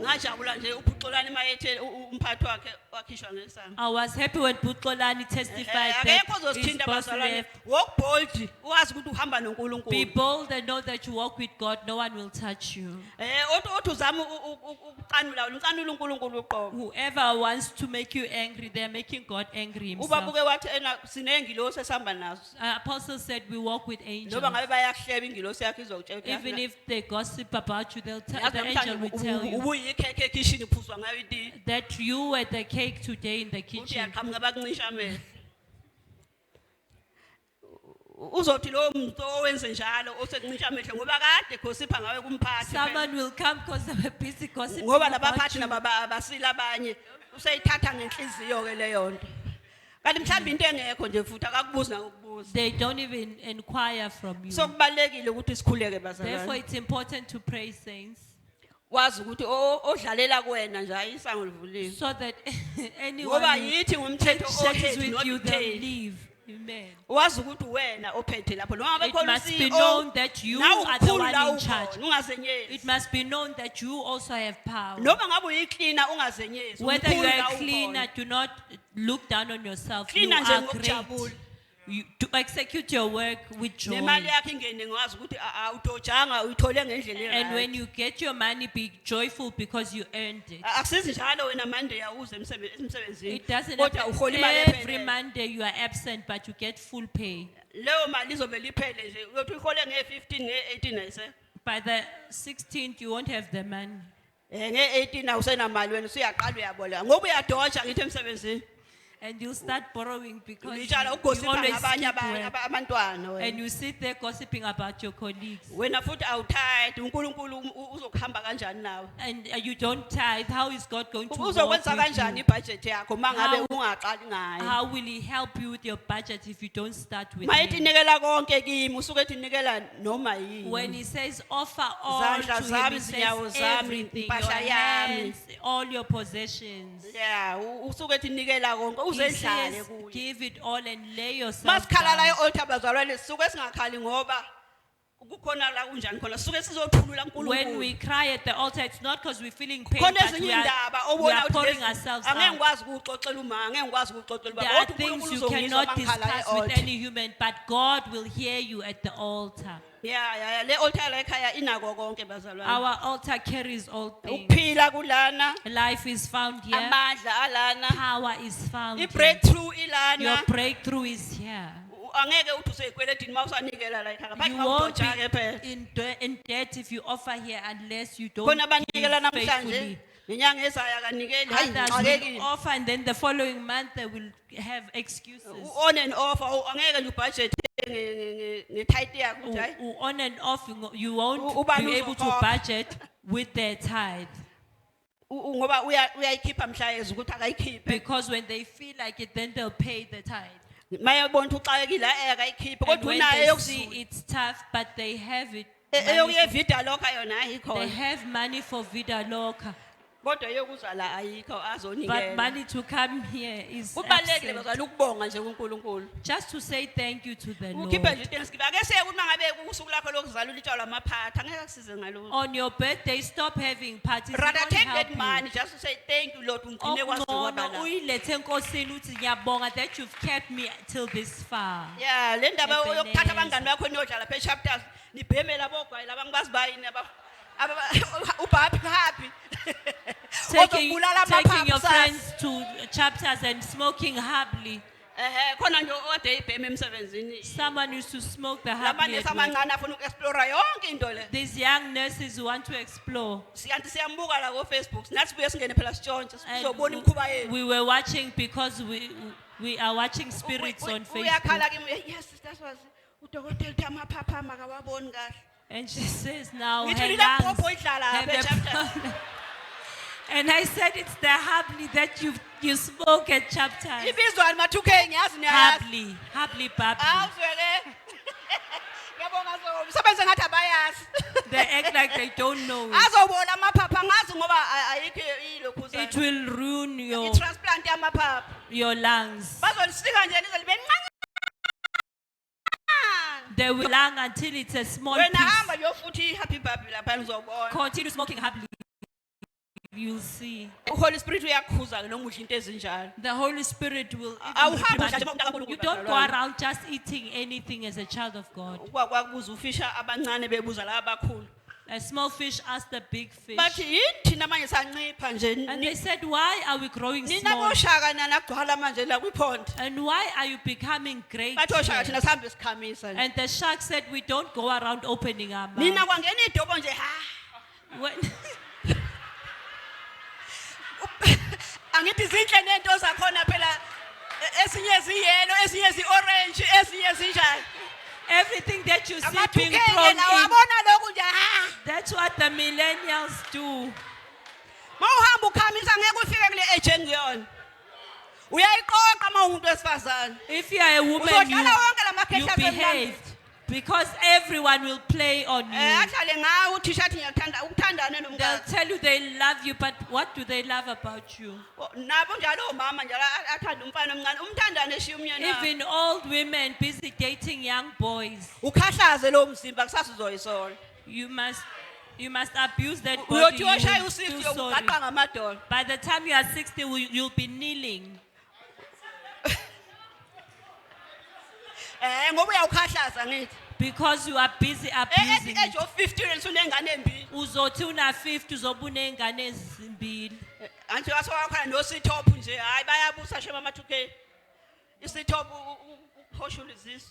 ngajabula nje uphuxolani mayethe umphathi wakhe wakhishwa ngesamba I was happy when Butkolani testified akekho that his ozosithinta boss bazalwane left. walk bold uwazi ukuthi uhamba Be noNkulunkulu bold and know that you walk with God, no one will touch you. othi uzama ukucanula uNkulunkulu uqobo Whoever wants to make you angry, they're making God angry himself. ubabuke wathi ena sinengilosi esihamba nazo Apostle said we walk with angels. noba ngabe bayakuhleba ingilosi yakhe izokutshela Even if they gossip about you, the yazi angel will tell namhlanje you ubuyikhekhe ekishini uphuzwa ngayo iti that you were the cake today in the uthi kitchen. yaqhamuka bakuncisha amehlo uzothi lo muntu owenze njalo osekuncisha amehlo ngoba kade gossipha ngawe kumphathi Someone will come because they were busy gossiping ngoba about nabaphathi you. nabasila abanye usayithatha ngenhliziyo ke leyo nto kanti mhlawumbe into engekho nje futhi akakubuzi nakukubuza They don't even inquire from you. so kubalekile ukuthi sikhuleke Therefore, bazalwane it's important to pray, saints, wazi ukuthi odlalela kuwena nje ayisango livuliwe so that ngoba anyone who yithi ngumthetho shares okhethi with you, not they'll dictate leave. Amen. wazi ukuthi wena ophethe lapho noma It bekhona must be known that you are the one in charge. ungazenyezi It must be known that you also have power. noma ngabe uyiklina ungazenyezi Whether you umkhulu are la a cleaner, ukhona. do not look down on yourself. You Cleaner nje are ngokujabula. great. To execute your work with joy. nemali yakhe ingene ngazi ukuthi awudojanga uyithole ngendlela And when erayo you get your money, be joyful because you earned it. akusizi njalo wena Monday yawuze emsebenzini It doesn't kodwa happen uhola imali every ephelele Monday you are absent, but you get full pay. leyo mali izobe liphele nje uyothi uyihole nge-15 nge-18 ayise By the 16th, you won't have the money. nge-18 awusenamali wena usuyaqala uyaboleka ngoba uyadontsha ngithi emsebenzini And you start borrowing because ngitshala you ugosipha always ngabanye keep work. abantwana wena. And you sit there gossiping about your colleagues. Wena futhi awuthayidi uNkulunkulu uzokuhamba kanjani nawe And you don't tithe. How is God going to work uzokwenza with kanjani you? ibudget yakho mangabe How- ungaqali ngayo How will He help you with your budget if you don't start with mayithi Him? nikela konke kimi usuke ethi nikela noma When yini He says offer all Zandla to Him, zami, He says zinyawo zami, everything, your impahla yami. hands, all your possessions. yeah usuke ethi nikela konke He uzedlale says kuye give it all and lay yourself masikhala la down. e-altar bazalwane sisuke singakhali ngoba kukhona la kunjani khona sisuke sizothulula When uNkulunkulu we cry at the altar, it's not because we're feeling pain, khona but ezinye we are, indaba we obona are ukuthi pouring lezi- ourselves angeke out. ngikwazi ukuxoxela uma angeke ngikwazi ukuxoxela There ubaba are kodwa things uNkulunkulu you uzongizwa cannot mangikhala discuss with e-altar any human, but God will hear you at the altar. yeah le altar la ekhaya inako konke bazalwane Our altar carries all things. ukuphila kulana Life is found here. amandla alana Power is found here. i-breakthrough Your ilana breakthrough is here. angeke uthi useyikweletini uma usanikela la ekhaya ngaphathi You uma won't udotsha-ke phela be in debt if you offer here unless you don't khona abanikela give namhlanje faithfully. ngenyanga ezayo akanikeli hayi Others will ngixakekile offer and then the following month they will have excuses. on and off angeke nje ubudget nge-tithe yakho ukuthi hayi On and off, you won't Ubani be able to uzokhokha. budget with their tithe. ngoba uyayikhipha mhlayezi ukuthi akayikhiphe Because when they feel like it, then they'll pay the tithe. mayebona ukuthi uxakekile akayikhiphe And kodwa when unayo they see eyokuzula it's tough, but they have it. eyokuye money evida lokho yona for- They ayikhona have money for Vida Loca. kodwa eyokuzwa la ayikho But azonikela money to come here is kubalulekile absent. bazala ukubonga nje kuNkulunkulu Just to say thank you to the ukhiphe Lord. nje i-thanksgiving ake siye ukuthi mangabe kusuku lakho lokuzala ulitshalo amaphatha angeke kusize ngalokho On your birthday, stop having parties. It rather won't take help that you. money just to say thank you Lord ungigcine kwaze kwaba Okungcono la uyilethe enkosini uthi ngiyabonga that you've kept me till this far. yeah le ndaba Ebeneza. yokuthatha abangani bakho niyodlala phe chapters nibhemela bogwayi labangibazi bayini ubhapi happy Taking Ozobulala your amaphaphu sasa. friends to chapters and smoking happily. khona nje ode ibheme emsebenzini Someone used to smoke the happily lamanesi at work. amancane afuna uku-explora yonke into le These young nurses who want to explore. siyanti siyambuka la ko-Facebook nathi sibuye singene phela sitshontshe And sizobona imikhuba yethu we were watching because we are watching spirits on Facebook. uyakhala kimi yes that's was udokotela uthi amaphapha ama akawaboni kahle And she says now Ngithi her lile lungs phopho idlala have lapha a e-chapters. problem. And I said it's the happily that you smoke at chapters. ibizwani ma-2K ngiyazi niyayazi Happily, bably. awuzweke ngiyabonga so msebenze ngathi abayazi They act like they don't know it. azobona amaphapha angazi ngoba ayikho It ilokhuzana will ruin i-transplant yamaphapha your lungs. bazolisika nje nize libe ncane They will lung until it's a small wena piece. hamba yofuthi i-happy baby lapha nizobona Continue smoking happily. You'll see. uholy spirit uyakhuza-ke noma udla into ezinjalo The Holy Spirit will. even Awuhambi remind nje you. umuntu kaNkulunkulu You don't go bazalwane. around just eating anything as a child of God. kwakubuza ufisha abancane bebuza laba abakhulu A small fish asked the big fish. bathi yini thina manje sancipha nje And they said, why are we growing nina small? boshaka nana kugcwala manje la kwiphondo And why are you becoming great? bathi oshaka here?" thina sihambe sikhamisa nje And the shark said, we don't go around opening our nina mouth. kwangena idobo nje ha When- angithi zinhle nento zakhona phela esinye ziyelo esinye zi-orange esinye zinjani Everything that you see being ama-2K thrown yena in, wabona lokhu nje ha that's what the millennials do. ma uhamba ukhamisa ngeke ufike kule age engiyona uyayiqoqa ma umuntu wesifazane If you are a woman, uzodlala wonke la you makhehla behave. Because everyone will play on you. ahlale ngawe uthisha athi ngiyakuthanda ukuthandane They'll nomkazi tell you they love you, but what do they love about you? nabo njalo omama njalo athanda umfana omncane umthandane eshiya umnyeni wakhe. Even old women busy dating young boys. ukhahlaze lo mzimba kusasa uzoyisola You must abuse that body. uyothi You woshaya will feel u-60 sorry. yokugaqa ngamadolo By the time you are 60, you'll be kneeling. ngoba uyawukhahlaza ngithi Because you are busy abusing age it. of 50 wena usunengane embili Uzothi una 50 uzoba uney'ngane ezimbili. anti wasowakhona nosithophu nje hayi bayabusa shema ama-2K isithophu uphoshula izisu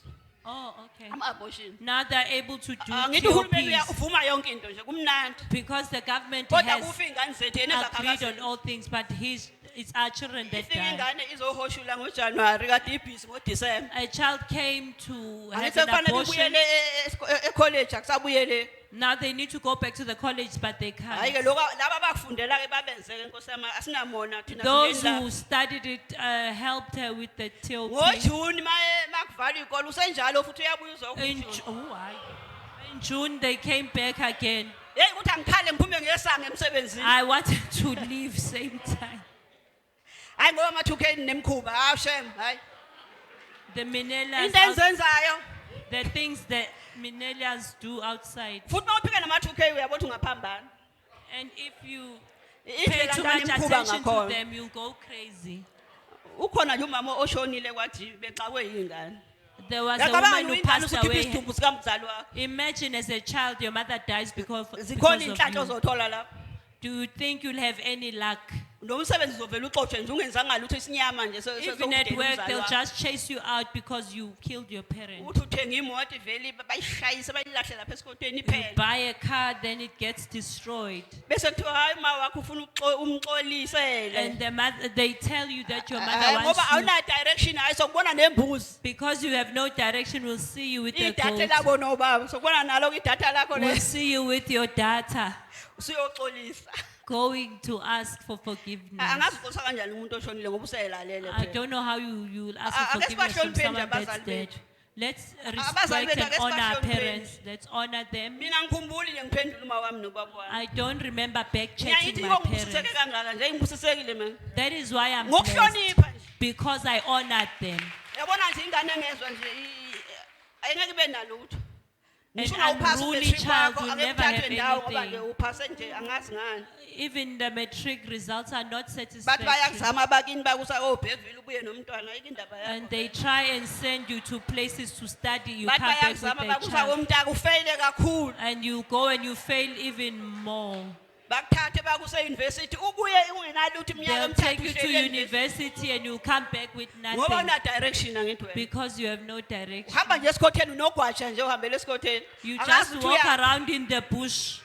Oh, okay. ama-abortion. Now they're able to do Ngithi uhulumeni TOPs uvuma yonke into nje kumnandi. because the government Kodwa has kufa iy'ngane zethu yena agreed on ezakhakazela. all things, but it's our children that Ifike die. ingane izohoshula ngoJanuwari kade ibhizi ngoDisemba. A child came to have Angithi an kufanele abortion. ibuyele e-college akusabuyele. Now they need to go back to the college, but they Hayi ke can't. lokho laba abafundela ke babenzeke Nkosi yami asinamona thina Those singenda. who studied it helped her with the TOP. NgoJuni makuvala ikole usenjalo futhi uyabuya In, uzokujula. oh, why? In June, they came back again. Hey ukuthi angikhale ngiphume ngesanga emsebenzini. I wanted to leave same time. Hayi ngoba ma-2K nemkhuba hayi shem hayi. The Minelas, Into enzenzayo the things that Minelas do outside. futhi mawuphika nama-2K uyabona ukuthi ungaphambana. And if you pay Indlela too ngane much imkhuba attention to ngakhona. them, you'll go crazy. Ukhona nje umama oshonile kwathi bexakwe yingane. There was a Yacabanga woman who uyingane passed usukhipha away. isidumbu sikamzali wakho. Imagine as a child, your mother dies because Zikhona of inhlanhla you. ozothola lapho. Do you think you'll have any luck? Nomsebenzi uzovela uxoshwe nje ungenzanga lutho isinyama nje Even at work, they'll just chase you out because you killed your parent. uthi uthenga imoto ivele bayishayise bayilahle lapha esikotweni You iphele. buy a car, then it gets destroyed. Bese kuthiwa hayi ma wakho ufuna umxolisele. And the mother, they tell you that your Hayi, mother wants ngoba you. awuna direction hayi sokubona nembuzi. Because you have no direction, we'll see you with the Idatha goat. labo nobaba sokubona nalo idatha lakho We'll le see you with your data usuyoxolisa. going to ask for forgiveness. Angazi uxolisa kanjani umuntu oshonile ngoba uselalele I phela. don't know how you will ask Ah, for ake forgiveness from sibahlonipheni someone nje that's abazali dead. bethu. Let's Abazali respect bethu and ake honor our sibahlonipheni. parents. Let's honor them. Mina ngikhumbuli nje ngiphendula uma wami nobaba wami. I don't remember back Ngiyayithi checking my ngibongibusiseke parents. kangaka nje ngibusisekile mina. That is why I'm blessed, Ngokuhlonipha nje. because I honored them. Yabona nje ingane engezwe nje ayengeke ibe nalutho. An Ngisho nawuphasa unruly umetric child wakho will ake never uthathwe have ndawo ngoba anything. nje uphase nje angazi ngani. Even the matric results are not Bathi satisfactory. bayakuzama bakini bakusa oBhekville ubuye nomntwana ayike indaba yakho. And they try and send you to places to study. You Bathi come back with bayakuzama a bakusa child. komntaka ufeyile kakhulu. And you go and you fail even more. Bakuthathe bakuse university ubuye ungenalutho iminyaka They'll take emithathu you to uhleli endlini. university and you come back with Ngoba nothing una direction angithi wena. because you have no direction. Uhamba nje esikhotheni unogwaja nje uhambele esikhotheni. You Angazi just ukuthi walk uya- around in the bush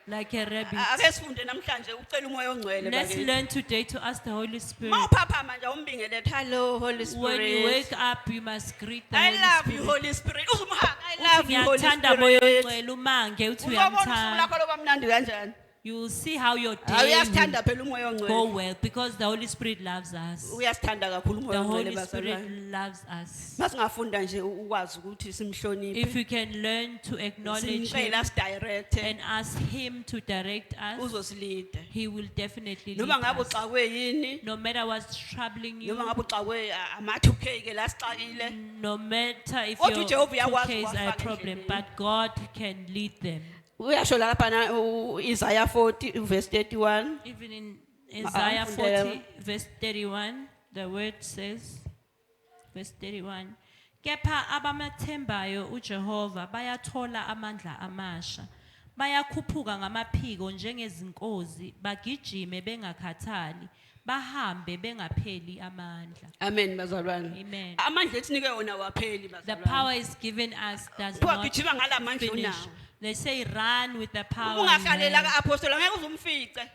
like a rabbit. Ake sifunde namhlanje ucela umoya ongcwele Let's bakithi. learn today to ask the Holy Spirit. Mawuphaphama nje umbingelele hello Holy When you Spirit. wake up, you must greet the I love Holy you Spirit. Holy Spirit. Uzumhanga I Uthi love you Holy ngiyathanda moya Spirit. ongcwele umange uthi Uzobona usuku uyamthanda. lakho loba mnandi kanjani. You will see how your day Uyasithanda will phela umoya go ongcwele. well because the Holy Spirit loves us. Uyasithanda kakhulu The umoya ongcwele Holy Spirit bazalwane. loves us. Masingafunda nje ukwazi ukuthi If simhloniphe. we can learn to acknowledge Him Simcela sidirect and ask Him to direct us, uzosilida. He will definitely lead Noma ngabe us. uxakwe yini, No matter what's troubling noma you, ngabe uxakwe ama-2K ke la sixakile. no matter if Kodwa your uJehova uyakwazi 2Ks are a ukuwafaka problem, endleleni. but God can lead them. Uyasho lapha na Isaiah 40 verse 31. Even in Isaiah Mfundela. 40, verse 31, the word says, verse 31, kepha abamathembayo uJehova bayathola amandla amasha. Bayakhuphuka ngamaphiko njengezinkozi, bagijime bengakhathali, bahambe bengapheli amandla. Amen bazalwane. Amen. Amandla ethinike wona wapheli The bazalwane. power is given us does Kuthiwa not gijima ngalamandla finish. unawo. They say run with the power. in Ungahlalela hand. ka-apostle angeke uzumfice.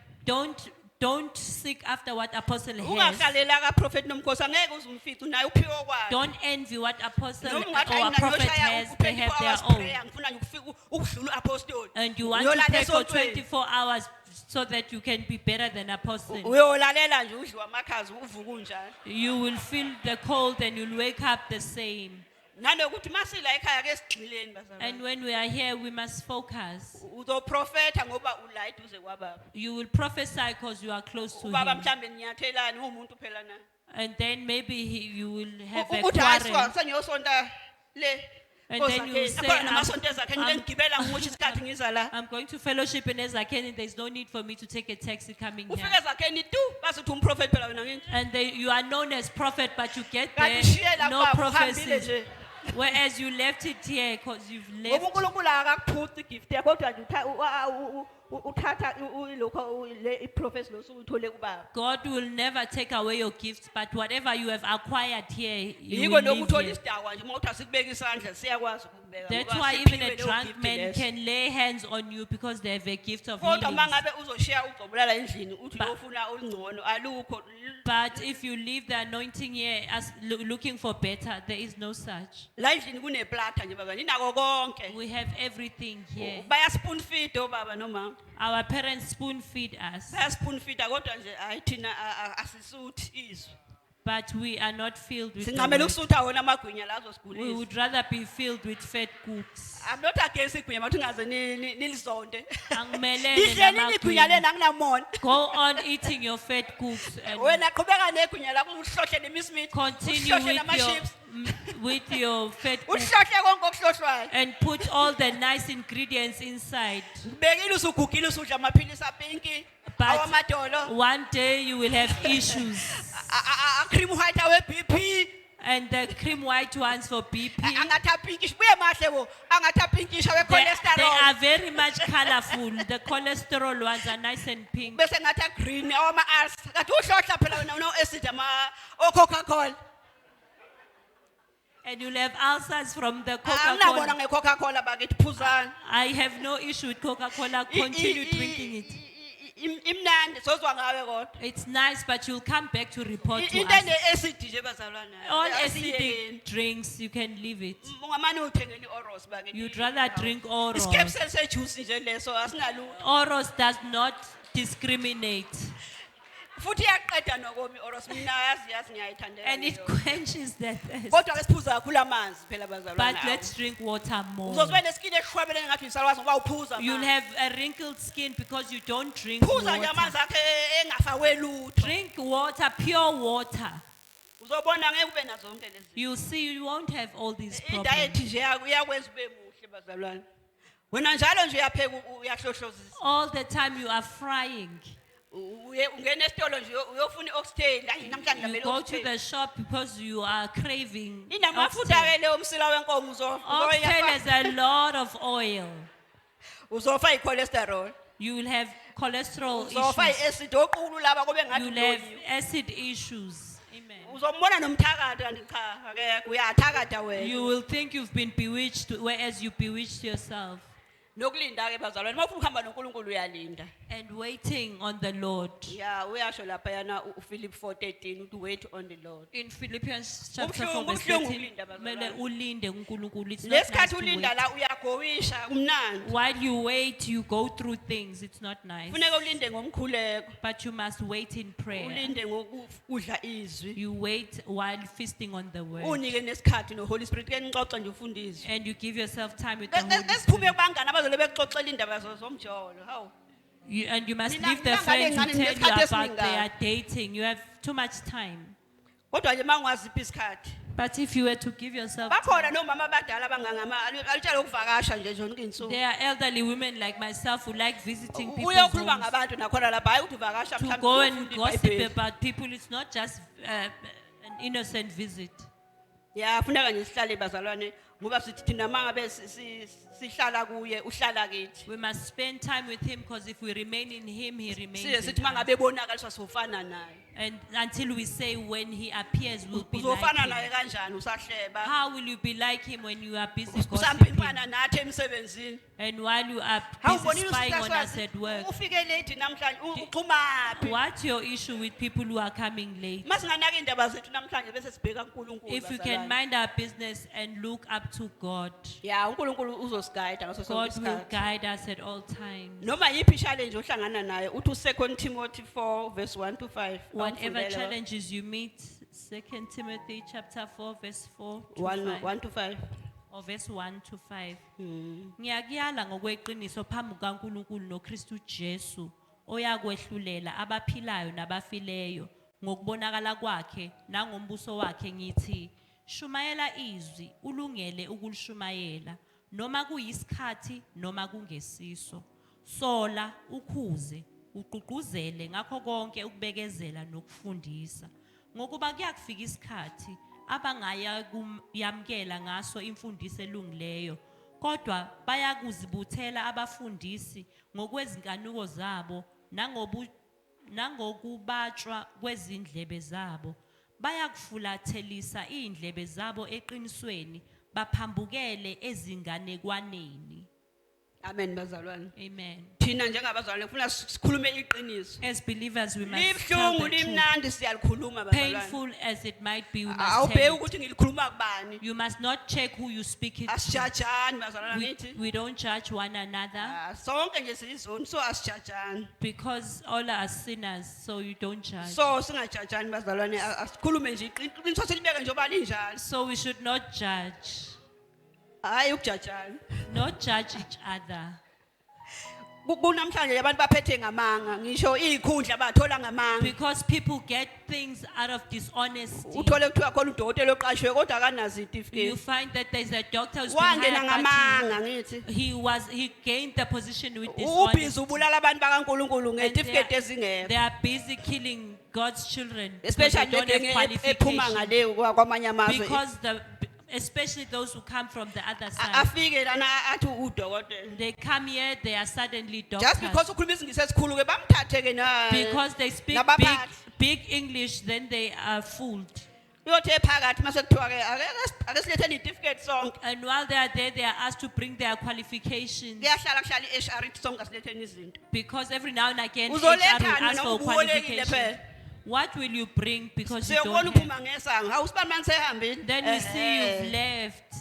Don't seek after what apostle has. Ungahlalela ka-prophet nomkhosi angeke uzumfice unayo uphiwo kwayo. Don't envy what apostle Noma or ungathi a hayi prophet nginoshaya has. They have u-24 their hours own. prayer ngifuna nje ukufika ukudlula u-apostoli. And you want to Uyolala pray for esontweni. 24 hours so that you can be better than apostle. Uyolalela nje udliwa amakhazi uvuka unjani. You will feel the cold and you'll wake up the same. Nanokuthi masila ekhaya ke sigxileni bazalwane. And when we are here, we must focus. Uzoprofetha ngoba ula eduze kwababa. You will prophesy because you are close to Ubaba him. mhlambe niyathelana umuntu phela na. And then maybe you will have a Uthi hayi quarrel. sengiyosonta le. And then you say, akhona namasonto ezakhe ngile ngigibela ngisho isikhathi ngiza la. I'm going to fellowship in Ezakeni. There's no need for me to take a taxi coming here. Ufike ezakheni tu bathi uthi umprofeti phela wena ngithi. And you are known as prophet, but you get Kanti there, shiye la no kwabo uhambile prophecies. nje. Whereas you left it here because you've Ngoba left. uNkulunkulu akakuphuci igift yakho kodwa nje uthatha lokho le prophecy losuthole kubaba. God will never take away your gifts, but whatever you have acquired here, you Yiko will lokho leave uthola here. isidakwa nje mawuthi asikubeka isandla siyakwazi ukubeka. That's ngoba why even a siphiwe leyo drunk gift man leso. can lay hands on you because they have a gift of Kodwa healing. mangabe uzoshiya ugcobulala endlini uthi Ba- ufuna olungcono alukho. But if you leave the anointing here as looking for better, there is no such. La endlini kuneplata nje baba ninako konke. We have everything here. Baya spoon feed obaba nomama. Our parents spoon feed us, Baya spoon feed kodwa nje hayi thina asisuthi izwi. but we are not filled with the Singamela word. ukusutha wona amagwinya la We azosigulisa. would rather be filled with fat cooks. I'm not against igwinya mathi ungaze nilizonde. Angimelene Ihleli igwinya namagwinya. lena anginamona. Go on eating your fat cooks and Wena qhubeka negwinya lakho uhlohle nemismith. continue Uhlohle with nama your chips. with your fat cooks Uhlohle konke okuhlohlwayo. and put all the nice ingredients inside. Bekile usugugile usudla amaphilisi apinki. But Awamadolo. one day you will have issues. Cream white awe BP. And the cream white ones for BP, Angatha pinkish buye mahle bo. Angatha pinkish awe they cholesterol. are very much colorful. The cholesterol ones are nice and pink. Bese ngatha green awama ars. Kathi uhlohla phela wena una acid ama o Coca-Cola. And you'll have ulcers from the Angibona Coca-Cola. ngeCoca-Cola bakithi phuzana. I have no issue with Coca-Cola. Continue drinking it. Imnandi sozwa ngawe kodwa. It's nice, but you'll come back to report to Into us. ene-acid nje bazalwana. All acidic drinks, you can leave it. Ungamane uthengeni oros bakithi. You'd rather drink Oros. Iskepsel sejuice nje leso asingalutho. Oros does not discriminate. Futhi iyaqeda nokomi oros mina yazi ngiyayithandela. And it quenches the thirst. Kodwa ke siphuza kakhulu amanzi phela But bazalwana. let's drink water more. Uzozwe neskin eshwabele ngathi usalwazi ngoba uphuza. You'll amanzi. have a wrinkled skin because you don't drink Phuza nje water. amanzi akhe engafakwe lutho. Drink water, pure water. Uzobona ngeke ube nazo zonke lezi. You'll see you won't have all these Idiet problems. nje iyakwenza ube muhle bazalwana. Wena njalo nje uyapheka uyahlohlozisa. All the time you are frying. Ungena esitolo nje uyofuna i-oxtail. Hayi namhlanje You ngamele go to oxtail. the shop because you are craving. Inamafutha oxtail. ke le umsila wenkomo Oxtail has a lot of oil. uzofa i-cholesterol. You will have cholesterol Uzofa issues. i-acid oqulu laba kube ngathi You'll have uloliwe. acid issues. Amen. Uzombona nomthakatha kanti cha akekho uyathakatha wena. You will think you've been bewitched, whereas you bewitched yourself. Nokulinda ke bazalwane mawufuna ukuhamba noNkulunkulu uyalinda. And waiting on the Lord. Yeah, uyasho lapha yana uPhilip 4:13 uthi wait on the Lord. In Philippians chapter 4 Kubuhlungu, verse kubuhlungu 13, ukulinda, bazalwane. mele ulinde uNkulunkulu. It's not nice Lesikhathi to ulinda wait. la uyagowisha kumnandi. While you wait, you go through things. It's not nice. Kufuneka ulinde ngomkhuleko. But you must wait in prayer. Ulinde ngokudla izwi. You wait while feasting on the word. Unike nesikhathi noHoly Spirit ke nixoxe nje ufundiswe. And you give yourself time with the Holy Esiphume Spirit. kubangani abazole bexoxela indaba zomjolo. Hawu. And you must Mina- leave the mina ngale friends who ngane tell you nesikhathi about their esiningana. dating. You have too much time. Kodwa nje mangwaziphi isikhathi. But if you were to give yourself Bakhona time, nomama abadala abangangama alitshela ukuvakasha nje zonke insuku. there are elderly women like myself who like visiting people's Uyokhuluma homes. ngabantu nakhona lapha hayi uthi uvakasha To mhlawumbe go and ufunda gossip iBhayibheli. about people, it's not just an innocent visit. Ya funeka nje sihlale bazalwane ngoba sithi thina mangabe sihlala kuye uhlala kithi. We must spend time with him because if we remain in him, he remains Siye in sithi us. mangabe bonakaliswa sofana naye. And until we say when he appears, we'll be like Uzofana naye him. kanjani usahleba? How will you be like him when you are busy gossiping? Usampimpana nathi emsebenzini. And while you are Hawu busy bonile spying on us usihlahla. at work? Ufike late namhlanje uxhumaphi? What's your issue with people who are coming late? Masinganaka indaba zethu namhlanje bese sibheka kuNkulunkulu. If you can bazalwane. mind our business and look up to God, Ya uNkulunkulu uzosigayida ngaso sonke God will isikhathi. guide us at all times. Noma yiphi challenge ohlangana nayo uthi u2 Timothy 4 verse 1 to 5. Whatever Awufundele, challenges you meet, 2 Timothy chapter 4, verse 4 to 1 5, 1 to 5. or verse 1 to 5. Ngiyakuyala ngokweqiniso phambi kukaNkulunkulu noKristu Jesu oyakwehlulela abaphilayo nabafileyo ngokubonakala kwakhe nangombuso wakhe ngithi shumayela izwi ulungele ukulishumayela noma kuyisikhathi noma kungesiso sola ukhuze uqhuquzele ngakho konke ukubekezela nokufundisa ngokuba kuyakufika isikhathi abangaya kuyamkela ngaso imfundiso elungileyo kodwa bayakuzibuthela abafundisi ngokwezinkanuko zabo nangokubatshwa kwezindlebe zabo. Bayakufulathelisa indlebe zabo eqinisweni, baphambukele ezinganekwaneni. Amen bazalwane. Amen. Thina njengabazalwane kufuna sikhulume iqiniso. As believers, we must tell Libhlungu the truth. limnandi siyalikhuluma bazalwane. Painful as it might be, we must Awubheki tell it. ukuthi ngilikhuluma kubani. You must not check who you speak it to. Asijajani bazalwane ngithi. We don't judge one another Sonke nje siyizoni so asijajani. because all are sinners, so you don't judge. So singajajani bazalwane asikhulume nje iqiniso silibeke njengoba linjalo. So we should not judge. Hayi ukujajani. Not judge each other. Kunamhlanje abantu baphethe ngamanga ngisho izikhundla bathola ngamanga. Because people get things out of dishonesty. Uthole kuthiwa khona udokotela oqashwe kodwa akanazi You certificate. find that there's a doctor who's been Wangena hired, ngamanga but ngithi. he gained the position with Ubhizi dishonesty. ubulala abantu bakaNkuluNkulu And ngecertificate they ezingekho. are busy killing God's children because Especially they don't have ephuma qualifications. ngale kwamanye amazwe. Because especially those who come from the other side, Afike lana athi udokotela. they come here, they are suddenly Just doctors. because ukhuluma izingisi esikhulu ke bamthathe ke na. Because they speak Nabaphathi. big English, then they are fooled. Uyothe phakathi mase kuthiwa ke ake siletheni certificate sonke. And while they are there, they are asked to bring their qualifications. Kuyahlala kuhlala iHR ithi sonke asiletheni izinto. Because every now and again, HR Uzolethani will ask wena for ububolekile qualifications. phela. What will you bring because you Siyobona don't have? uphuma ngesanga. Awusibani manje sehambile. Then we see you've left.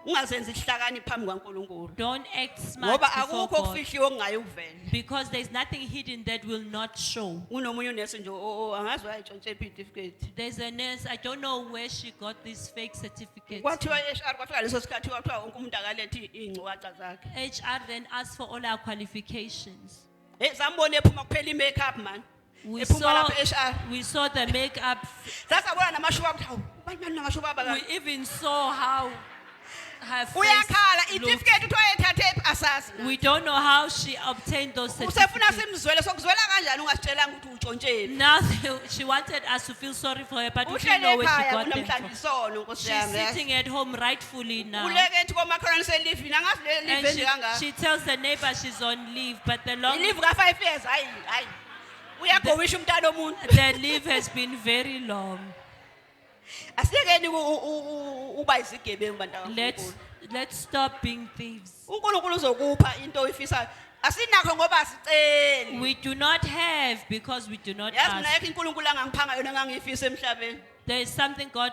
Ungazenzi ihlakani phambi kwaNkuluNkulu. Don't act smart Ngoba before akukho God. okufihliwe okungayi ukuvela. Because there's nothing hidden that will not show. Unomunye unesi nje angazi wayitshontshe certificate. There's a nurse, I don't know where she got this fake certificate. Kwathiwa iHR kwafika leso sikhathi kwathiwa wonke umuntu akalethi ingcwaxa zakhe. HR then asked for all our qualifications. Sambone ephuma kuphela imakeup man. We Ephuma saw, lapha eHR. we saw the makeup. Sasabona namashuba ukuthi hawu bani namashuba We abaka. even saw how her face Uyakhala looked. icertificate uthi wayethathe asasi. We don't know how she obtained those Usefuna certificates. simzwele sokuzwela kanjani ungasitshelanga ukuthi utshontsheni. Now she wanted us to feel sorry for her, but we didn't know Uhlele where she ekhaya got them kunamhlanje from. isono nkosi She's yami. sitting at home rightfully now. Uleke ethi komakhelwane selivini angazi le And live kangaka. she tells the neighbor she's on leave, but the Ilive ka 5 years hayi. Uyagowisha umntana omuntu. leave has been very long. Asiyekeni uba izigebengu bantu Let's stop being thieves. uNkulunkulu uzokupha into oyifisayo. Asinakho ngoba asiceli. We do not have because we do not Yazi mina ask. yeke uNkulunkulu angangiphanga yona ngangifisa emhlabeni. There is something God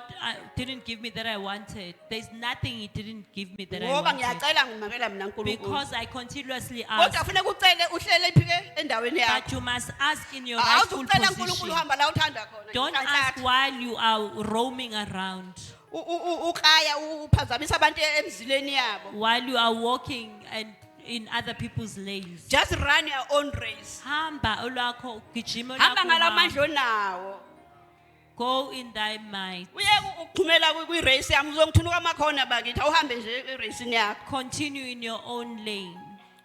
didn't give me that I wanted. There's nothing He didn't give me that I Ngoba wanted. ngiyacela ngimakela mina uNkulunkulu. Because I continuously Kodwa ask. kufanele ucele uhlele iphike endaweni yakho. But you must ask in your rightful Awuzucela uNkulunkulu position. uhamba la uthanda khona. Don't ask while you are roaming around, Ukhaya uphazamisa abantu emzileni yabo. while you are walking and in other people's lanes. Just run your own race. Hamba olwakho, gijima Hamba olwakho ngalamandla uhambo. onawo. Go in thy might. Uye uqhumela kwi-race yami uzongithunuka amakhona bakithi awuhambe nje eracini yakho. Continue in your own lane.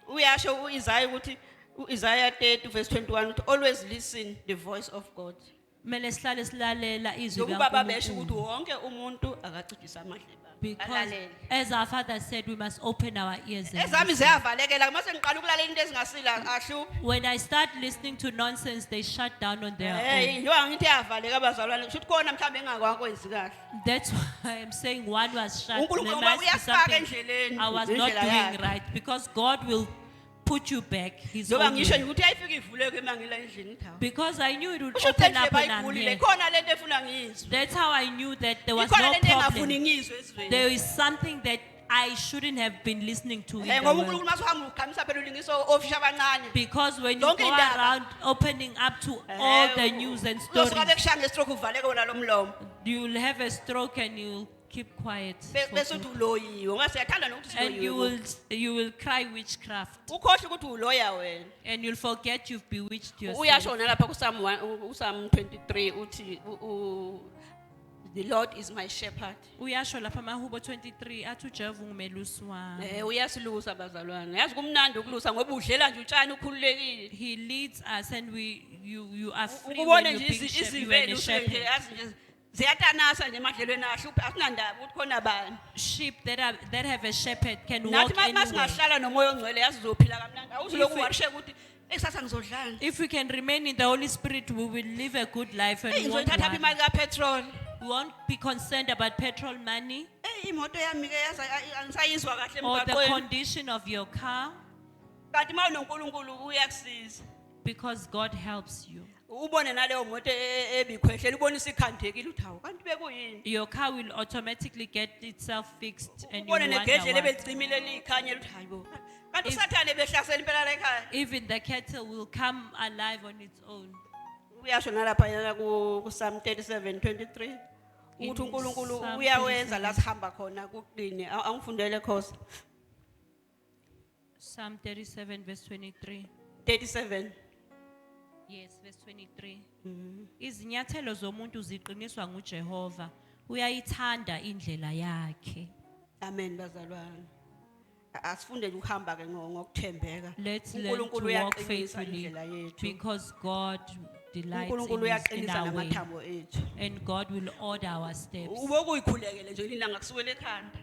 Uyasho uIsaiah ukuthi uIsaiah 30 verse 21 uthi always listen the voice of God. Mele sihlale silalela izwi Ngokuba babesho ukuthi likaNkulunkulu. wonke umuntu akacijisa amahleba. Because Alalele. as our father said, we must open our ears and Ezami listen. ziyavalekela mase ngiqala ukulalela into ezingasila ahluphi. When I start listening to nonsense, they shut down on their own. Njoba ngithi yavaleka abazalwane kusho ukuthi khona mhlawumbe engakwenzi kahle. That's why I'm saying one was shut. There uNkulunkulu must be uyasifaka something endleleni. I was not Indlela doing yakhe. right because God will put you back. His Njoba own ngisho way. nje ukuthi ayifike ivuleke emangila endlini ithawu. Because I knew it would Usho open ukuthi up when I'm bayivulile here. khona lento efuna ngizwe. That's how I knew that there was Ikhona no lento engafuni problem. ngizwe ezweni. There is something that I shouldn't have been listening to in the Ngoba world. uNkulunkulu masihamba ukhamisa phela ulingiso ofisha abancane. Because when you Zonke go indaba. around opening up to all the news and stories, Uzosuka bekushaya ngestroke uvaleke wona lo mlomo. you'll have a stroke and you'll keep quiet. for Bese good. uthi uloyiwe. Ngasiyathanda nokuthi And siloyiwe. you will cry witchcraft. Ukhohle ukuthi uloya wena. And you'll forget you've bewitched Uyasho yourself. nalapha kuSam 23 uthi the Lord is my shepherd. Uyasho lapha mahubo 23 athi uJehova ungumelusi wami. Uyasilusa bazalwane. Yazi kumnandi ukulusa ngoba udlela nje utshani ukhululekile. He leads us and you are free Ubone when you nje being shepherd. You are izivelo a nje shepherd. yazi nje ziyatanasa nje emadlelweni ahlupha asinandaba ukuthi khona bani. Sheep that have a shepherd can Nathi walk anywhere. masingahlala nomoya ongcwele yazi uzophila kamnandi. Awuzuloku If we- warishe ukuthi eksasa ngizodlala. If we can remain in the Holy Spirit, we will live a good life and we won't, Ngizoyithatha worry. imali kapetrol. We won't be concerned about petrol money Imoto yami ke yazi angisayizwa kahle or the emgwaqweni. condition of your car, Kanti mawunoNkulunkulu uyakusiza. because God helps you. Ubone naleyo moto ebikhwehlela ubonisa ikhandekile uthi hawu kanti bekuyini. Your car will automatically get itself fixed and you Ubone wonder negedle why. lebelicimile likhanyela uthi hayibo. Kanti usathane behlasela impela la ekhaya. Even the cattle will come alive on its own. Uyasho nalapha yana ku Psalm 37:23 In ukuthi uNkulunkulu Psalm uyawenza 37. la sihamba khona kuqine. Angifundele khosi. Psalm 37 verse 23. 37. Yes, verse 23. Izinyathelo zomuntu ziqiniswa nguJehova. Uyayithanda indlela yakhe. Amen bazalwane. Asifunde nje ukuhamba ke ngokuthembeka. Let's learn to uNkulunkulu walk uyaqinisa faithfully indlela yethu. because God delights uNkulunkulu in uyaqinisa our way namathambo ethu. and God will order our steps. Ubokuyikhulekele nje ilanga kusuwele ekhanda.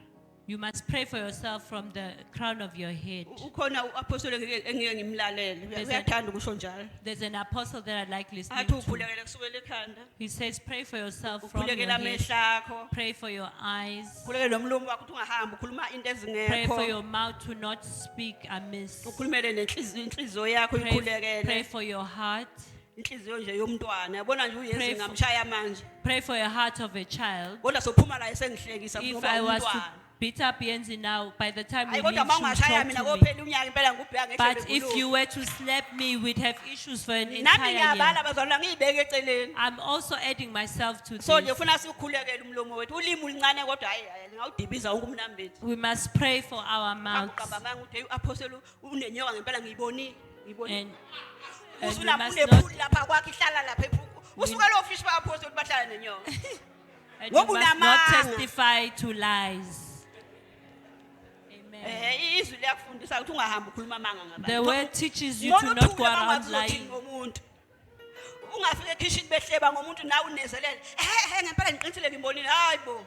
You must pray for yourself from the crown of your head. Ukhona uapostoli engeke ngimlalele. There's Uyathanda ukusho njalo. There's an apostle that I like listening Athi to. ukhulekele kusuwele ekhanda. He says, pray for yourself from your Ukhulekele head. amehlo akho. Pray for your eyes. Ukhulekele nomlomo wakho ukuthi ungahambi ukhuluma into Pray for ezingekho. your mouth to not speak amiss. Ukhulumele inhliziyo yakho Pray ikhulekele. for your heart. Inhliziyo nje yomntwana. Yabona nje Pray uYesu for- ngamshaya manje. Pray for your heart of a child. Kodwa sophuma la esengihlekisa If ngoba I was to umntwana. beat up Yenzi now, by the time we Hayi leave, kodwa she will mawungashaya talk mina to me. kophela unyaka impela ngubheka But ngehlebe if you were to slap me, we'd have issues for an nami entire year. ngiyabala bazalwana ngiyibeke eceleni. I'm also adding myself to So nje this. ufuna sikhulekele umlomo wethu. Ulimi ulincane kodwa hayi ngawudibiza wonke umnambethu. We must pray for our mouths. Akuqabanga ukuthi uapostoli unenyoka ngempela ngiyibonile. And we Usula must unephuli not, lapha kwakhe ihlala lapha ephuku. Usuka lo fish baapostoli bahlala nenyoka. and we Ngoba must not unamanga. testify to lies. Amen. Izwi liyakufundisa ukuthi ungahambi ukhuluma amanga ngabantu. The word teaches you to not go around lying. Ngomuntu. Ungafike ekitchen behleba ngomuntu nawe unezelele. Ngempela ngiqinisile ngimbonile. Hayibo.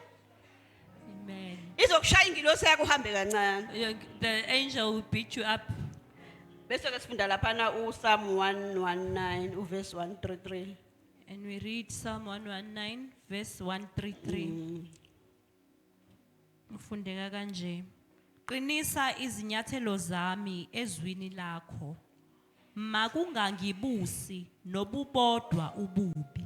Amen. Izokushaya ingilosi yakho uhambe kancane. The angel will beat you up. Bese ke sifunda lapha na uPsalm 119 uverse 133. And we read Psalm 119, verse 133. Ufundeka kanje. Qinisa izinyathelo zami ezwini lakho. Makungangibusi nobubodwa ububi.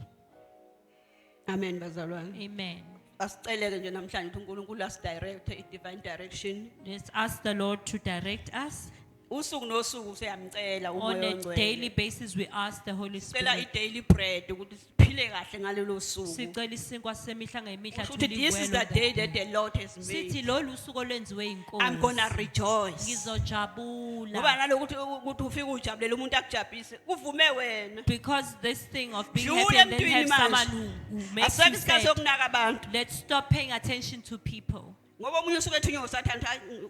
Amen bazalwane. Amen. Asiceleke nje namhlanje ukuthi uNkulunkulu asidirect i-divine direction. Let's ask the Lord to direct us. Usuku nosuku siyamcela On umoya a ongcwele. daily basis, we ask the Holy Sicela Spirit. i-daily bread ukuthi siphile kahle ngalelo suku. Sicela isinkwa semihla ngemihla Usho to ukuthi live this is well the on day that that day. the Lord has Sithi made. lolu usuku olwenziwe I'm gonna inkosi. rejoice. Ngizojabula. Ngoba nalokuthi ukuthi ufike ujabulela umuntu akujabulise kuvume wena. Because this thing of being Dlula happy and then emntwini have manje. someone who makes Asekho you isikhathi sad. sokunaka abantu. Let's stop paying attention to people. Ngoba omunye usuke ethunywe usathane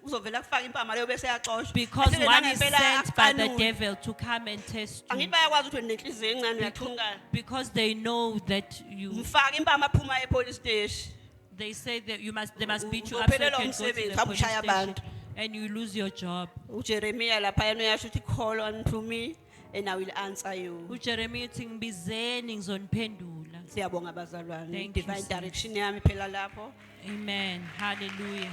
uzovela kufaka impama leyo bese yaxoshwa. Because Athele one is nangempela sent by the akuqanule. devil to come and test you. Angithi bayakwazi ukuthi unenhliziyo encane uyathungana. Because they know that you, Mfaka impama aphuma epolice station. they say that they must beat you up so you Uphelelwa can go to umsebenzi, the police abushaya station abantu. and you lose your job. uJeremiah lapha yena uyasho ukuthi call unto me and I will answer you. uJeremiah uthi ngibizeni ngizoniphendula. Siyabonga bazalwane. Thank you, Divine sis. direction yami phela lapho. Amen. Hallelujah.